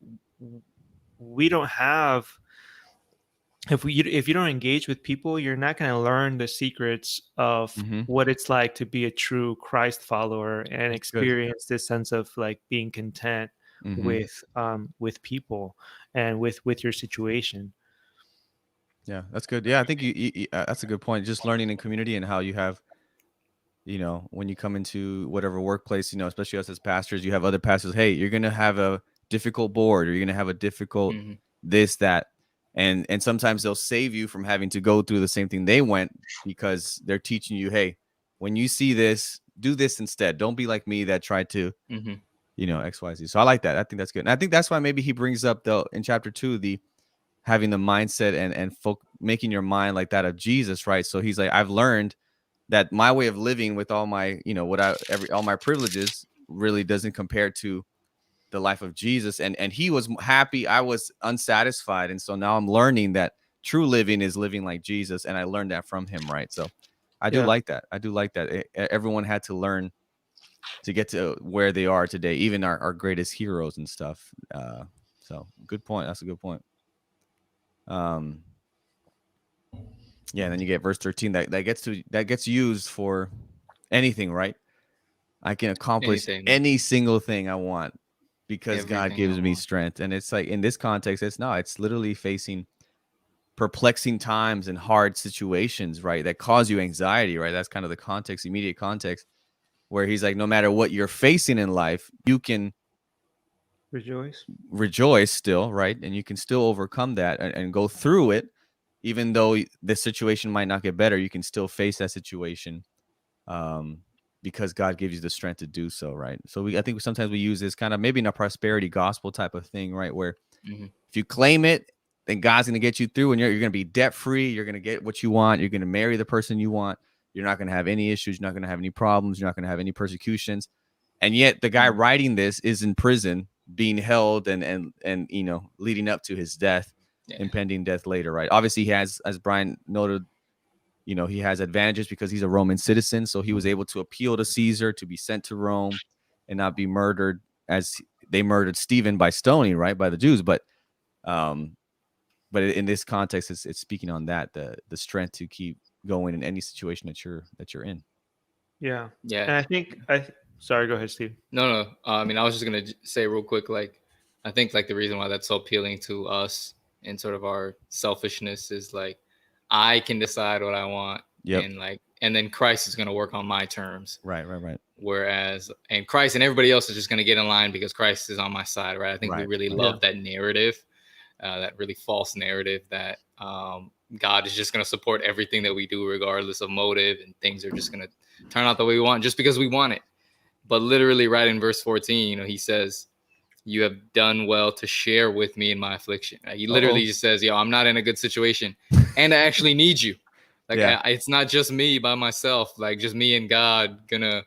we don't have, if you don't engage with people, you're not going to learn the secrets of what it's like to be a true Christ follower and experience this sense of like being content with people and with your situation. Yeah, that's good. Yeah, I think you that's a good point. Just learning in community and how you have, when you come into whatever workplace, especially us as pastors, you have other pastors. Hey, you're gonna have a difficult board, or you're gonna have a difficult this, that, and sometimes they'll save you from having to go through the same thing they went, because they're teaching you, hey, when you see this, do this instead. Don't be like me that tried to, X, Y, Z. So I like that. I think that's good. And I think that's why maybe he brings up in chapter 2, the having the mindset and making your mind like that of Jesus, right? So he's like, I've learned that my way of living with all my, all my privileges really doesn't compare to the life of Jesus. And he was happy. I was unsatisfied. And so now I'm learning that true living is living like Jesus. And I learned that from him, right? So I do like that. I do like that. Everyone had to learn to get to where they are today, even our greatest heroes and stuff. So good point. That's a good point. And then you get verse 13 that gets used for anything, right? I can accomplish any single thing I want because God gives me strength. And it's like, in this context, it's literally facing perplexing times and hard situations, right? That cause you anxiety, right? That's kind of the context, immediate context, where he's like, no matter what you're facing in life, you can rejoice still, right? And you can still overcome that and go through it. Even though the situation might not get better, you can still face that situation because God gives you the strength to do so, right? So I think sometimes we use this kind of maybe in a prosperity gospel type of thing, right? Where if you claim it, then God's going to get you through, and you're going to be debt free. You're going to get what you want. You're going to marry the person you want. You're not going to have any issues. You're not going to have any problems. You're not going to have any persecutions. And yet the guy writing this is in prison, being held and leading up to his death. Impending death later, right? Obviously, he has, as Brian noted, he has advantages because he's a Roman citizen, so he was able to appeal to Caesar to be sent to Rome and not be murdered as they murdered Stephen by stoning, right, by the Jews. But in this context, it's speaking on that the strength to keep going in any situation that you're in. Yeah. And I think sorry, go ahead, Steve. No. I mean, I was just gonna say real quick, like, I think like the reason why that's so appealing to us and sort of our selfishness is like, I can decide what I want, and then Christ is going to work on my terms. Right. Whereas, and Christ and everybody else is just going to get in line because Christ is on my side, right? I think we really love that narrative, that really false narrative that God is just going to support everything that we do, regardless of motive, and things are just going to turn out the way we want just because we want it. But literally, right in verse 14, he says, you have done well to share with me in my affliction. He literally just says, I'm not in a good situation and I actually need you. Like, it's not just me by myself, like just me and God gonna,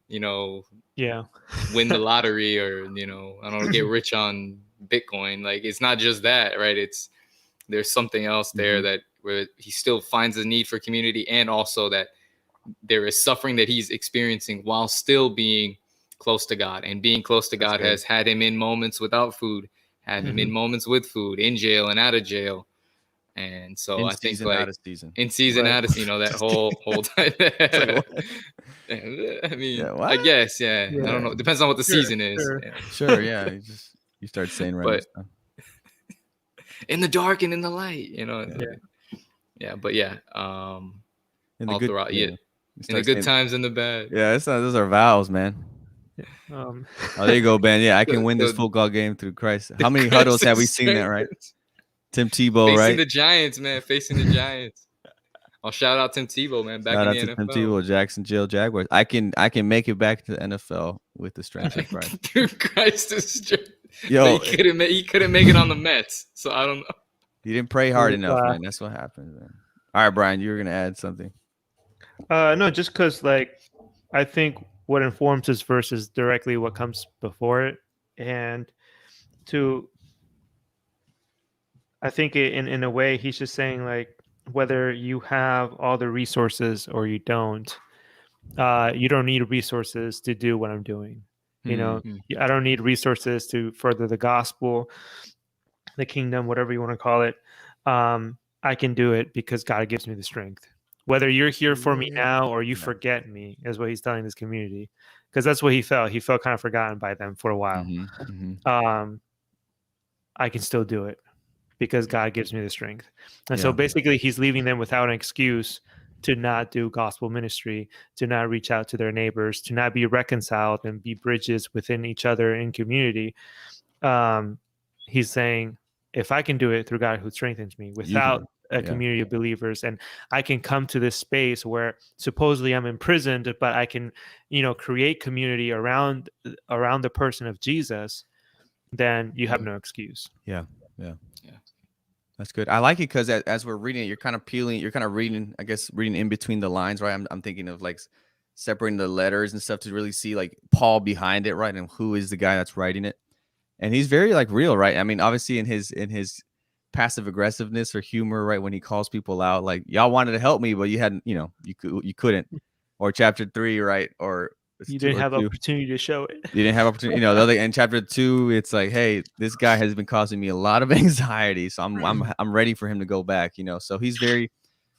win the lottery or, I don't know, get rich on Bitcoin. Like, it's not just that, right? It's there's something else there that where he still finds the need for community, and also that there is suffering that he's experiencing while still being close to God. And being close to God has had him in moments without food, had him in moments with food, in jail and out of jail. And so I think like out of season. in season, out of, you know, that whole time. I mean, I guess, I don't know. Depends on what the season is. Sure, yeah. You start saying random stuff. In the dark and in the light, you know. But in the good, throughout, in the good times and the bad. Yeah, those are vows, man. Oh, there you go, Ben. Yeah, I can win this football game through Christ. How many huddles have we seen that, right? Tim Tebow, facing the Giants, man. Facing the Giants. I'll shout out Tim Tebow, man. Back in the NFL. Tim Tebow, Jacksonville Jaguars. I can make it back to the NFL with the strength of Christ. Through Christ's strength. Yo, he couldn't make it on the Mets, so I don't know. You didn't pray hard enough, man. That's what happened, man. All right, Brian, you were gonna add something. No, just because like I think what informs this verse is directly what comes before it, and I think in a way he's just saying like whether you have all the resources or you don't need resources to do what I'm doing. You know, I don't need resources to further the gospel, the kingdom, whatever you want to call it. I can do it because God gives me the strength. Whether you're here for me now or you forget me is what he's telling this community, because that's what he felt. He felt kind of forgotten by them for a while. I can still do it because God gives me the strength. And so basically he's leaving them without an excuse to not do gospel ministry, to not reach out to their neighbors, to not be reconciled and be bridges within each other in community. He's saying, if I can do it through God who strengthens me without a community of believers, and I can come to this space where supposedly I'm imprisoned, but I can, create community around the person of Jesus, then you have no excuse. Yeah. That's good. I like it because as we're reading it, you're kind of reading, I guess, reading in between the lines, right? I'm thinking of like separating the letters and stuff to really see like Paul behind it, right? And who is the guy that's writing it. And he's very like real, right? I mean, obviously in his passive aggressiveness or humor, right? When he calls people out, like y'all wanted to help me, but you hadn't, you couldn't. Or chapter 3, right? Or you didn't have opportunity to show it. You didn't have opportunity. The other in chapter 2, it's like, hey, this guy has been causing me a lot of anxiety, so I'm ready for him to go back. So he's very,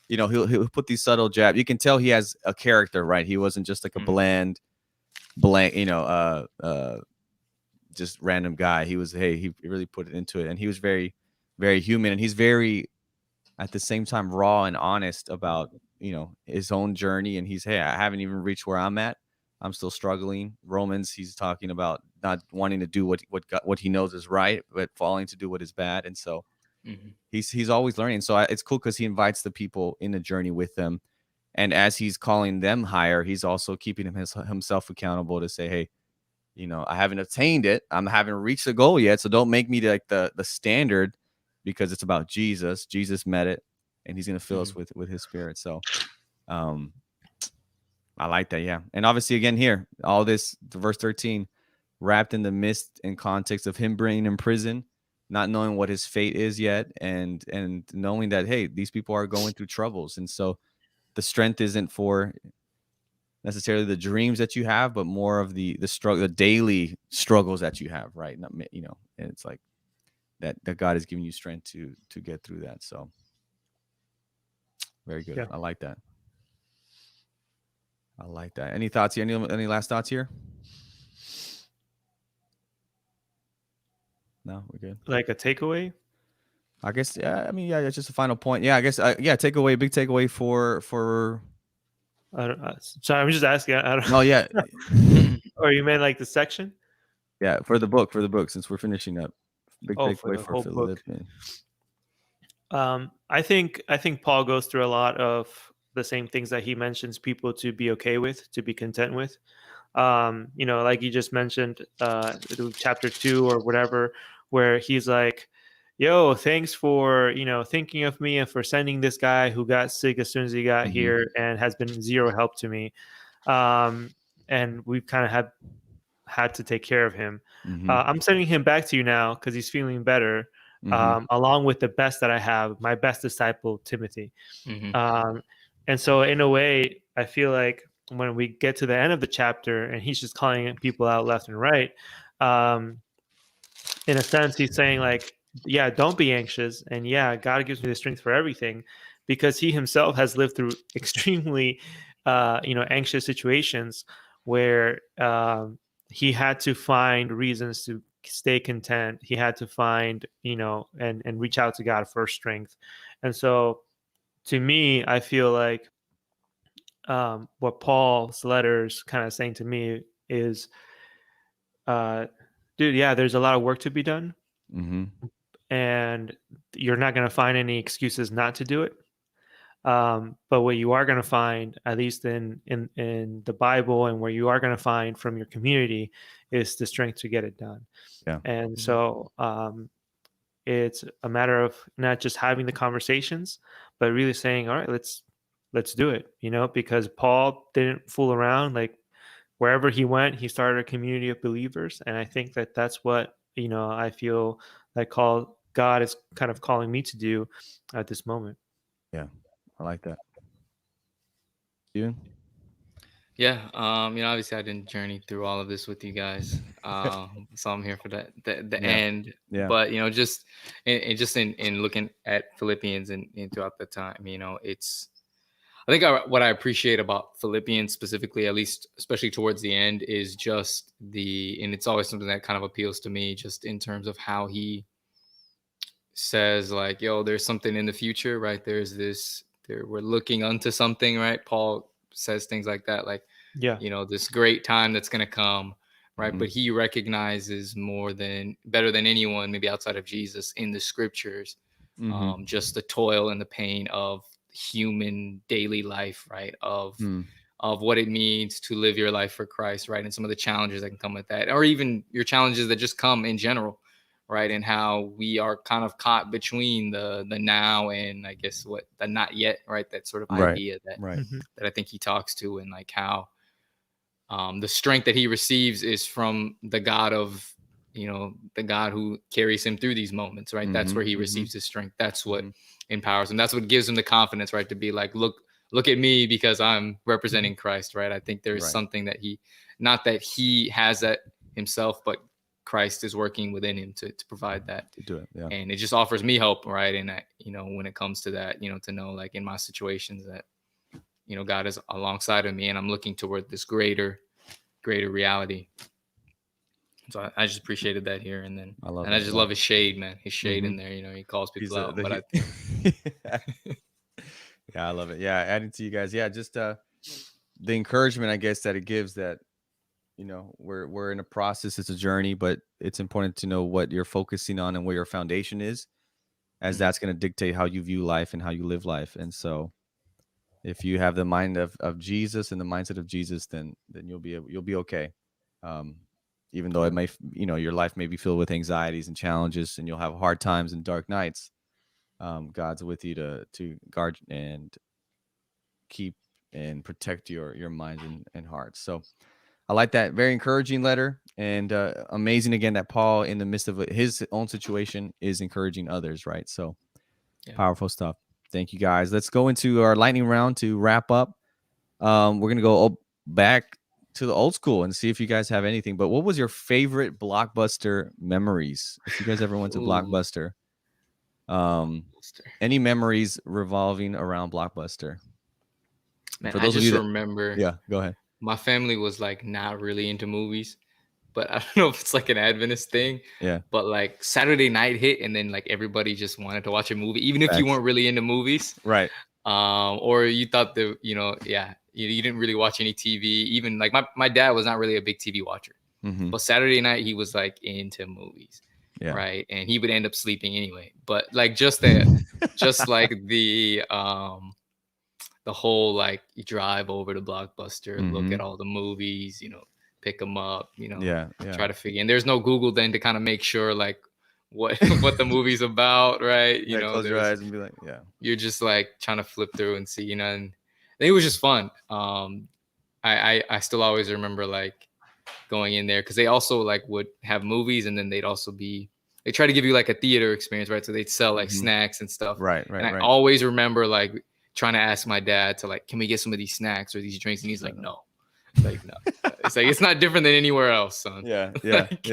he'll put these subtle jabs. You can tell he has a character, right? He wasn't just like a blank, just random guy. He was, he really put it into it, and he was very, very human, and he's very, at the same time, raw and honest about his own journey. And he's, I haven't even reached where I'm at. I'm still struggling. Romans, he's talking about not wanting to do what he knows is right, but falling to do what is bad. And so he's always learning. So it's cool because he invites the people in the journey with them. And as he's calling them higher, he's also keeping himself accountable to say, hey, I haven't attained it. I haven't reached the goal yet. So don't make me like the standard, because it's about Jesus. Jesus met it, and he's going to fill us with his spirit. So, I like that. Yeah. And obviously again, here, all this, verse 13, wrapped in the mist and context of him being in prison, not knowing what his fate is yet. And knowing that, hey, these people are going through troubles. And so the strength isn't for necessarily the dreams that you have, but more of the struggle, the daily struggles that you have. Right. Not, and it's like that God is giving you strength to get through that. So very good. Yeah. I like that. Any thoughts here? Any last thoughts here? No, we're good. Like a takeaway? I guess, yeah. I mean, yeah, it's just a final point. Yeah, I guess, takeaway, big takeaway for. I don't. Sorry, I'm just asking. I don't. Oh yeah. Or you meant like the section? Yeah, for the book, since we're finishing up. Big takeaway for Philippians. I think Paul goes through a lot of the same things that he mentions people to be okay with, to be content with. Like you just mentioned, chapter 2 or whatever, where he's like, yo, thanks for, thinking of me and for sending this guy who got sick as soon as he got here and has been zero help to me. And we've kind of had to take care of him. I'm sending him back to you now because he's feeling better. along with the best that I have, my best disciple, Timothy. Mm-hmm. And so in a way, I feel like when we get to the end of the chapter and he's just calling people out left and right, in a sense, he's saying like, yeah, don't be anxious. And yeah, God gives me the strength for everything, because he himself has lived through extremely, anxious situations where he had to find reasons to stay content. He had to find, and reach out to God for strength. And so to me, I feel like what Paul's letters kind of saying to me is, dude, yeah, there's a lot of work to be done, and you're not going to find any excuses not to do it. But what you are going to find, at least in the Bible, and where you are going to find from your community, is the strength to get it done. Yeah. And so it's a matter of not just having the conversations, but really saying, all right, let's do it, because Paul didn't fool around. Like, wherever he went, he started a community of believers. And I think that that's what, I feel like God is kind of calling me to do at this moment. Yeah, I like that. Steven? Yeah, obviously I didn't journey through all of this with you guys, so I'm here for the end. Yeah. But just in looking at Philippians and throughout the time, I think what I appreciate about Philippians specifically, at least especially towards the end, is just and it's always something that kind of appeals to me, just in terms of how he says like, yo, there's something in the future, right? We're looking unto something, right? Paul says things like that, like, this great time that's going to come, right? But he recognizes better than anyone, maybe outside of Jesus, in the scriptures, just the toil and the pain of human daily life, right? Of what it means to live your life for Christ, right? And some of the challenges that can come with that, or even your challenges that just come in general, right? And how we are kind of caught between the now and, I guess, what the not yet, right? That sort of idea that I think he talks to, and like how the strength that he receives is from the God the God who carries him through these moments, right? That's where he receives his strength. That's what empowers him. That's what gives him the confidence, right? To be like, look at me, because I'm representing Christ, right? I think there is something that not that he has that himself, but Christ is working within him to provide that, to do it. Yeah. And it just offers me hope, right? And when it comes to that, to know, like, in my situations that, God is alongside of me, and I'm looking toward this greater reality. So I just appreciated that here. And then I just love his shade, man. His shade in there, he calls people out. But I think yeah, I love it. Yeah, adding to you guys. Yeah, just the encouragement, I guess, that it gives, that we're in a process. It's a journey, but it's important to know what you're focusing on and where your foundation is, as that's going to dictate how you view life and how you live life. And so if you have the mind of Jesus and the mindset of Jesus, then you'll be okay. Even though it may, your life may be filled with anxieties and challenges, and you'll have hard times and dark nights, God's with you to guard and keep and protect your minds and hearts. So I like that. Very encouraging letter, and amazing again that Paul, in the midst of his own situation, is encouraging others, right? So powerful stuff. Thank you, guys. Let's go into our lightning round to wrap up. We're going to go back to the old school and see if you guys have anything. But what was your favorite Blockbuster memories? If you guys ever went to Blockbuster, any memories revolving around Blockbuster? Man, for those I just remember. Yeah, go ahead. My family was like not really into movies, but I don't know if it's like an Adventist thing. Yeah. But like Saturday night hit, and then like everybody just wanted to watch a movie, even if you weren't really into movies. Right. Or you thought that, you didn't really watch any TV. Even like my dad was not really a big TV watcher, but Saturday night he was like into movies. Yeah. Right. And he would end up sleeping anyway. But like just like the whole, like, you drive over to Blockbuster, look at all the movies, pick them up, try to figure. And there's no Google then to kind of make sure like what the movie's about, right? Close your eyes and be like, you're just like trying to flip through and see, and it was just fun. I still always remember like going in there, because they also like would have movies, and then they'd also be they try to give you like a theater experience, right? So they'd sell like Mhm. snacks and stuff. Right. And I always remember like trying to ask my dad to like, can we get some of these snacks or these drinks? And he's like, no. Like, no. It's like, it's not different than anywhere else, son. Yeah. Like,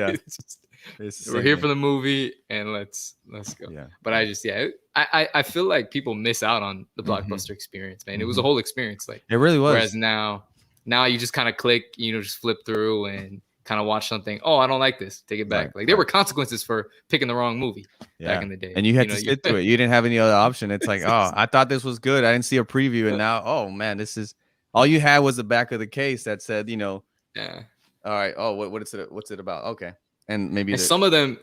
we're here thing. for the movie and let's go. Yeah. But I feel like people miss out on the blockbuster experience, man. It was a whole experience. Like, it really was. Whereas now you just kind of click, just flip through and kind of watch something. Oh, I don't like this. Take it back. Right, like there were consequences for picking the wrong movie back in the day. And you had to sit through it. You didn't have any other option. It's like, oh, I thought this was good. I didn't see a preview. And now, oh man, this is all you had was the back of the case that said, yeah. All right. Oh, what's it about? Okay. And maybe some of them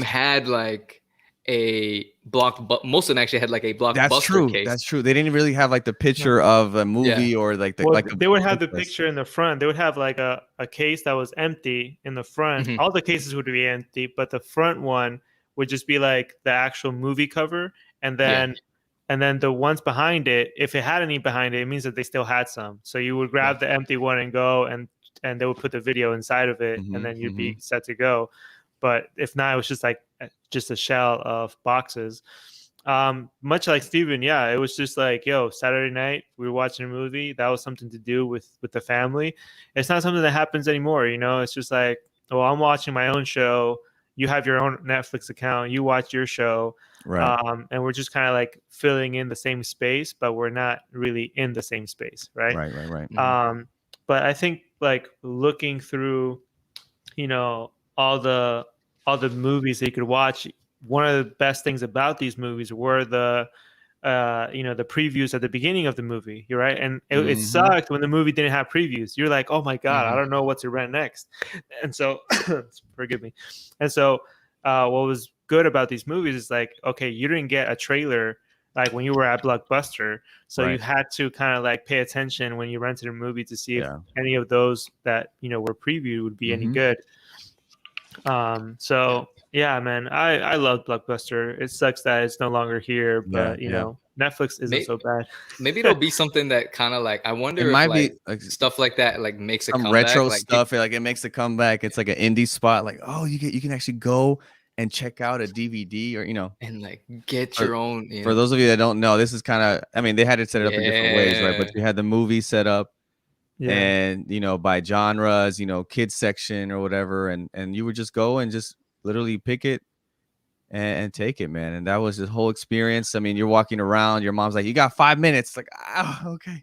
had like a most of them actually had like a blockbuster case. That's true. They didn't really have like the picture of a movie or like they would have the picture in the front. They would have like a case that was empty in the front. Mhm. All the cases would be empty, but the front one would just be like the actual movie cover, and then the ones behind it, if it had any behind it, it means that they still had some. So you would grab the empty one and go, and they would put the video inside of it, and then you'd be set to go. But if not, it was just a shell of boxes. Much like Steven, it was just like, Saturday night, we were watching a movie. That was something to do with the family. It's not something that happens anymore, It's just like, well, I'm watching my own show. You have your own Netflix account. You watch your show. Right. And we're just kind of like filling in the same space, but we're not really in the same space, right? Right. But I think like looking through, all the movies that you could watch, one of the best things about these movies were the previews at the beginning of the movie. You're right. And it sucked when the movie didn't have previews. You're like, oh my God, I don't know what to rent next. And so forgive me. And so what was good about these movies is like, okay, you didn't get a trailer like when you were at Blockbuster. So you had to kind of like pay attention when you rented a movie to see if any of those that, were previewed would be any good. So yeah, man, I love Blockbuster. It sucks that it's no longer here, but Netflix isn't so bad. Maybe it'll be something that kind of like, I wonder it might like, be like stuff like that like makes a some comeback. retro like, stuff. Like it makes a comeback. It's like an indie spot. Like, oh, you can actually go and check out a DVD or and like get your own. For those of you that don't know, this is kind of, I mean, they had it set up in different ways, right? But you had the movie set up. And by genres, kids section or whatever, and you would just go and just literally pick it and take it, man. And that was the whole experience. I mean, you're walking around, your mom's like, you got 5 minutes, like, okay.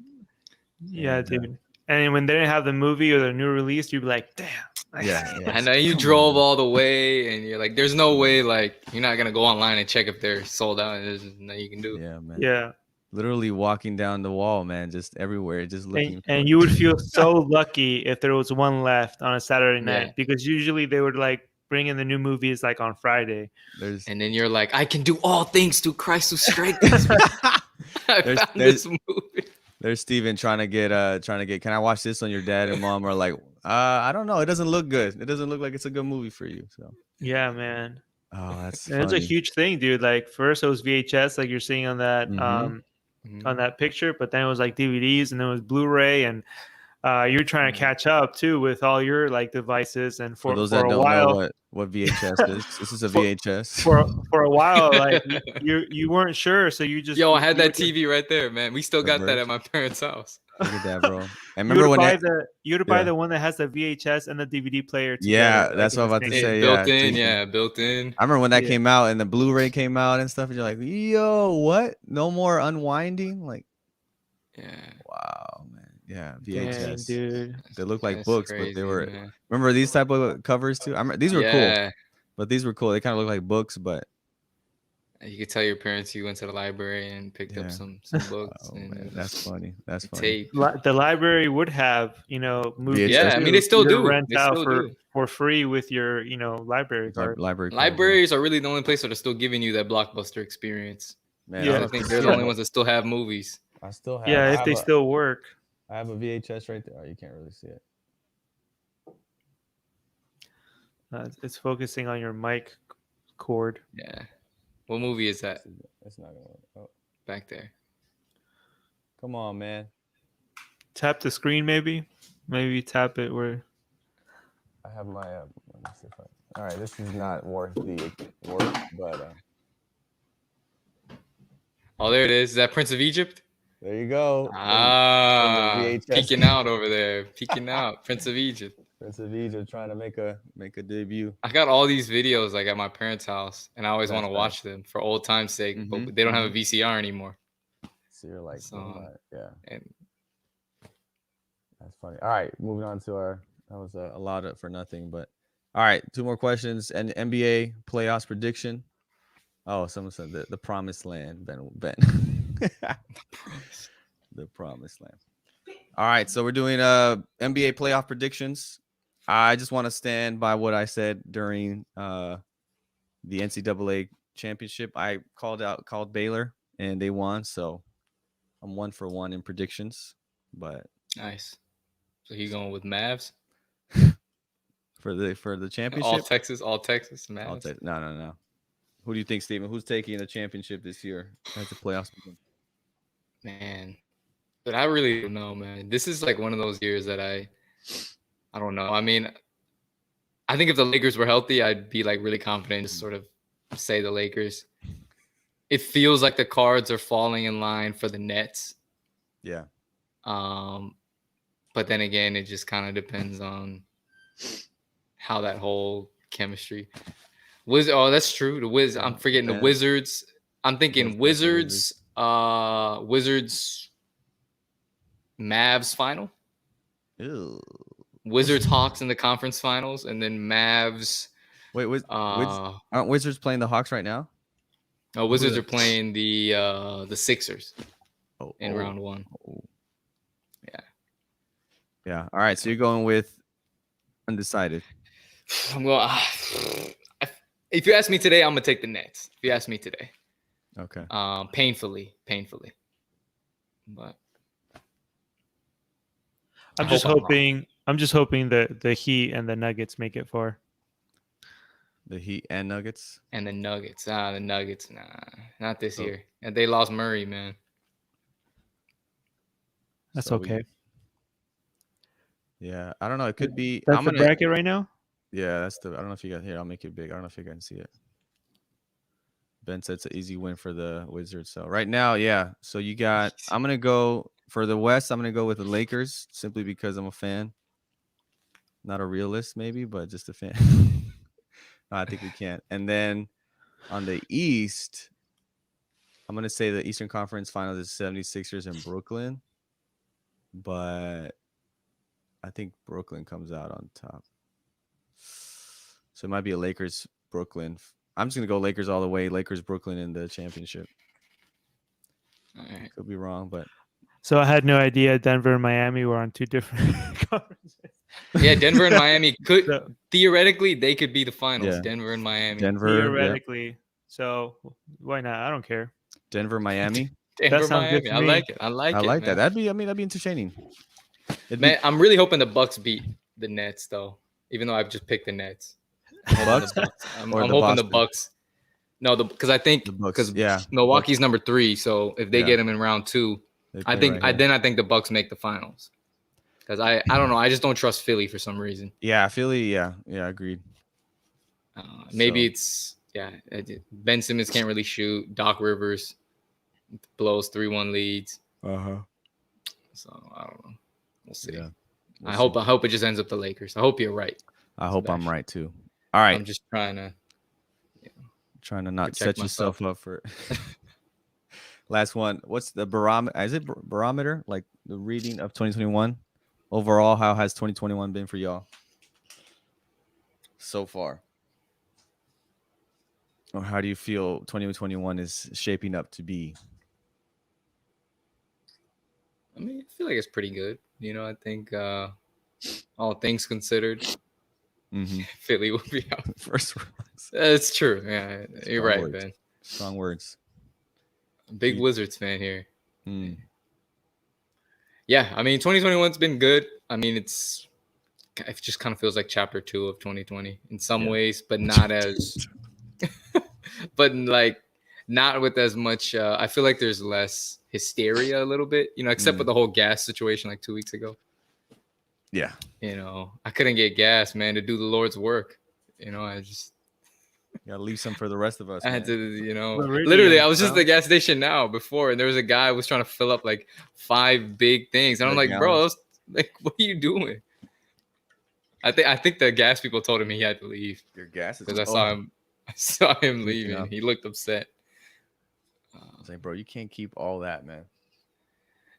Yeah, dude. And when they didn't have the movie or the new release, you'd be like, damn. And then you drove all the way and you're like, there's no way, like, you're not gonna go online and check if they're sold out. There's nothing you can do. Yeah, man. Yeah. Literally walking down the wall, man, just everywhere, just looking. And you would feel so lucky if there was one left on a Saturday night, because usually they would like bring in the new movies like on Friday. And then you're like, I can do all things through Christ who strengthens me. This movie. There's Steven trying to get, can I watch this on your dad and mom are like, I don't know. It doesn't look good. It doesn't look like it's a good movie for you. So yeah, man. Oh, that's it's a huge thing, dude. Like first it was VHS, like you're seeing on that on that picture, but then it was like DVDs and then it was Blu-ray, and you're trying to catch up too with all your like devices. And for those that don't while, know what VHS is, this is a VHS. For a while, like you weren't sure, so you just I had that TV right there, man. We still got that at my parents' house. Look at that, bro. I remember when you would buy the one that has the VHS and the DVD player together. Yeah, that's what I'm about to say. Built in. I remember when that came out and the Blu-ray came out and stuff, and you're like, yo, what? No more unwinding? Like, wow, man. Yeah, VHS. Dang, dude. They look like books, but they were. Man. Remember these type of covers too? These were cool. But these were cool. They kind of look like books, but. You could tell your parents you went to the library and picked up some books. Man, that's funny. That's funny. The library would have, movies. Yeah, I mean they still do. Rent out for free with your, library card. Libraries are really the only place that are still giving you that Blockbuster experience. Man, I think they're the only ones that still have movies. I still have. Yeah, if they still work. I have a VHS right there. Oh, you can't really see it. It's focusing on your mic cord. Yeah. What movie is that? It's not gonna work. Oh. Back there. Come on, man. Tap the screen, maybe. Maybe tap it where. I have my. Let me see if I. All right, this is not worth the work, but Oh, there it is. Is that Prince of Egypt? there you go. Ah, VHS. peeking out over there. Peeking out. Prince of Egypt. Prince of Egypt trying to make a debut. I got all these videos like at my parents' house, and I always want to That's watch them for old time's sake, Mhm, but they don't have a VCR anymore. So you're like, So, yeah, and that's funny. All right, moving on to our. That was a lot for nothing, but all right, 2 more questions. And NBA playoffs prediction. Oh, someone said the promised land, Ben. The promised land. All right, so we're doing NBA playoff predictions. I just want to stand by what I said during the NCAA championship. I called Baylor, and they won, so I'm 1 for 1 in predictions. But nice. So he going with Mavs? for the championship, All Texas, Mavs. No. Who do you think, Steven? Who's taking the championship this year as the playoffs begin? Man, but I really don't know, man. This is like one of those years that I don't know. I mean, I think if the Lakers were healthy, I'd be like really confident, just sort of say the Lakers. It feels like the cards are falling in line for the Nets. Yeah. But then again, it just kind of depends on how that whole chemistry. That's true. I'm forgetting the Wizards. I'm thinking Wizards. Wizards. Mavs final. Ew. Wizards Hawks in the conference finals, and then Mavs. Wait, aren't Wizards playing the Hawks right now? Oh, Wizards are playing the Sixers in round 1. Oh. Yeah. All right. So you're going with undecided. I'm going. If you ask me today, I'm gonna take the Nets. If you ask me today, okay. Painfully, but I'm just hoping that the Heat and the Nuggets make it far. The Heat and Nuggets. And the Nuggets. The Nuggets. Nah, not this year. And they lost Murray, man. That's okay. Yeah, I don't know. It could be. That's the bracket right now. Yeah, that's the. I don't know if you got here. I'll make it big. I don't know if you guys can see it. Ben said it's an easy win for the Wizards. So right now, yeah. So you got. I'm gonna go for the West. I'm gonna go with the Lakers simply because I'm a fan. Not a realist, maybe, but just a fan. No, I think we can't. And then on the East, I'm gonna say the Eastern Conference Finals is 76ers and Brooklyn, but I think Brooklyn comes out on top. So it might be a Lakers Brooklyn. I'm just gonna go Lakers all the way. Lakers Brooklyn in the championship. All right. Could be wrong, but so I had no idea Denver and Miami were on 2 different conferences. Yeah, Denver and Miami could theoretically they could be the finals. Yeah. Denver and Miami. Theoretically. Yeah. So why not? I don't care. Denver, Miami. Denver, Miami. I like it. I like that. That'd be entertaining. I'm really hoping the Bucks beat the Nets though. Even though I've just picked the Nets. Bucks? I'm hoping the Bucks. No, because I think because Milwaukee's number 3. So if they get them in round 2, I think the Bucks make the finals. Because I don't know, I just don't trust Philly for some reason. Yeah, Philly. Yeah, agreed. Maybe it's Ben Simmons can't really shoot. Doc Rivers blows 3-1 leads. So I don't know. We'll see. Yeah, I hope it just ends up the Lakers. I hope you're right. I hope I'm right too. All right. I'm just trying to not set yourself up for it. Last one. What's the barometer? Is it barometer? Like the reading of 2021? Overall, how has 2021 been for y'all so far? Or how do you feel 2021 is shaping up to be? I mean, I feel like it's pretty good. I think all things considered, Philly will be out first rounds. It's true. Yeah, you're right, words. Ben. Strong words. Big Wizards fan here. Yeah, I mean, 2021's been good. I mean, it just kind of feels like chapter 2 of 2020 in some ways, but not as, but like not with as much. I feel like there's less hysteria a little bit, except with the whole gas situation like 2 weeks ago. Yeah. I couldn't get gas, man, to do the Lord's work. I just You gotta leave some for the rest of us. I had man. to, Meridian, literally, I was just bro. at the gas station now before, and there was a guy who was trying to fill up like 5 big things, and I'm Like like, bro, gallons. like, what are you doing? I think the gas people told him he had to leave Your gas is. because I saw him Leaking leaving. up. He looked upset. I was like, bro, you can't keep all that, man.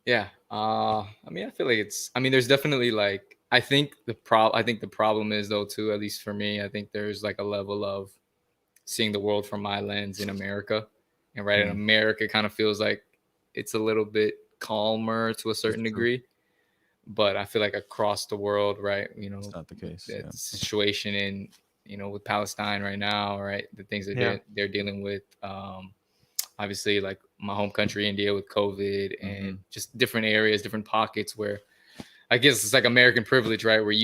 Yeah. I mean, I feel like there's definitely like, I think the problem is though too, at least for me, I think there's like a level of seeing the world from my lens in America, and right in America kind of feels like it's a little bit calmer to a certain degree, but I feel like across the world, right, It's not the case. the Yeah. situation in with Palestine right now, right, the things that they're dealing with, obviously like my home country India with COVID, and just different areas, different pockets where I guess it's like American privilege, right, where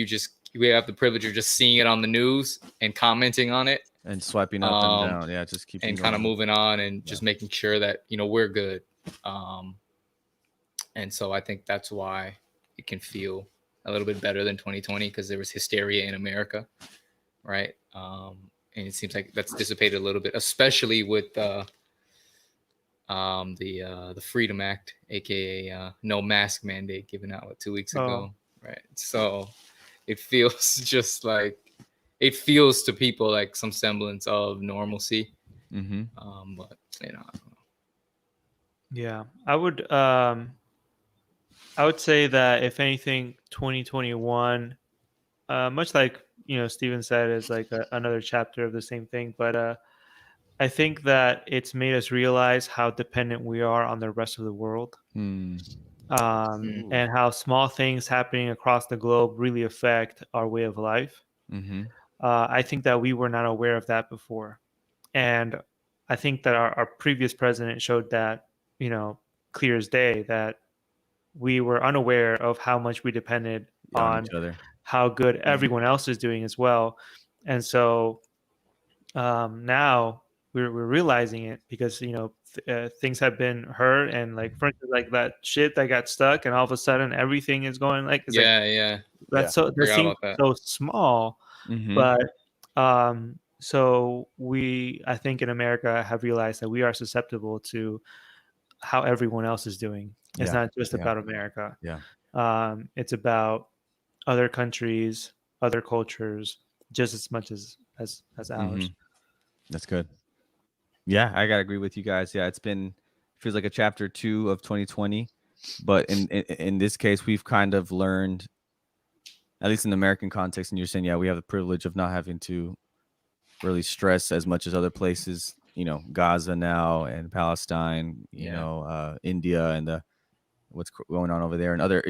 we have the privilege of just seeing it on the news and commenting on it And swiping up and down. Yeah, just keep and kind of moving on and just making sure that we're good, and so I think that's why it can feel a little bit better than 2020, because there was hysteria in America, right? And it seems like that's dissipated a little bit, especially with the Freedom Act, aka no mask mandate, given out 2 weeks ago, right? So it feels just like to people like some semblance of normalcy. But I don't know. Yeah, I would say that if anything, 2021, much like Steven said, is like another chapter of the same thing. But I think that it's made us realize how dependent we are on the rest of the world, and how small things happening across the globe really affect our way of life. I think that we were not aware of that before, and I think that our previous president showed that, clear as day, that we were unaware of how much we depended on each other. how good everyone else is doing as well. And so now we're realizing it, because things have been hurt, and like, for instance, like that shit that got stuck, and all of a sudden everything is going like, it's that seems so small, but so I think in America have realized that we are susceptible to how everyone else is doing. It's not just about America. It's about other countries, other cultures, just as much as ours. That's good. Yeah, I gotta agree with you guys. Yeah, feels like a chapter 2 of 2020, but in this case, we've kind of learned, at least in the American context, and you're saying, we have the privilege of not having to really stress as much as other places, Gaza now and Palestine, India, and what's going on over there, and other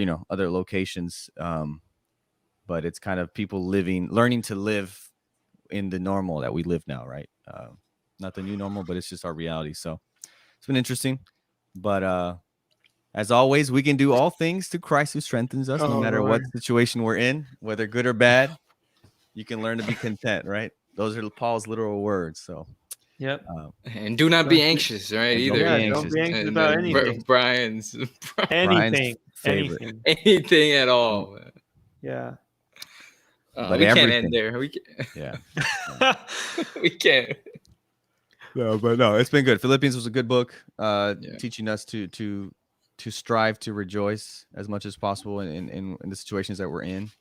locations. But it's kind of people learning to live in the normal that we live now, right? Not the new normal, but it's just our reality. So it's been interesting. But as always, we can do all things through Christ who strengthens us, no matter what situation we're in, whether good or bad. You can learn to be content, right? Those are Paul's literal words. So, and do not be anxious, right? Either. Don't be anxious about anything. Brian's anything at all. Yeah. But we can't end there. We can't. No, but no, it's been good. Philippians was a good book, teaching us to strive to rejoice as much as possible in the situations that we're in,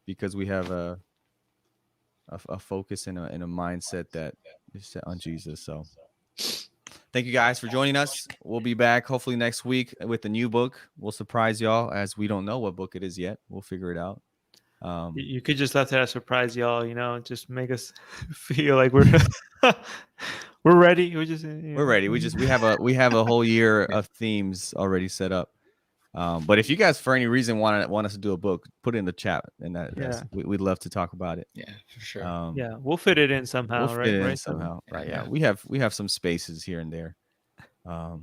because we have a focus and a mindset that is set on Jesus. So thank you guys for joining us. We'll be back hopefully next week with a new book. We'll surprise y'all, as we don't know what book it is yet. We'll figure it out. You could just let that surprise y'all, just make us feel like we're we're ready. We're ready. We have a whole year of themes already set up. But if you guys for any reason want us to do a book, put it in the chat, and we'd love to talk about it. Yeah, for sure. We'll fit it in somehow. We'll fit it in somehow. Right. Yeah. We have some spaces here and there. All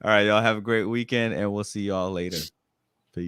right, y'all have a great weekend, and we'll see y'all later.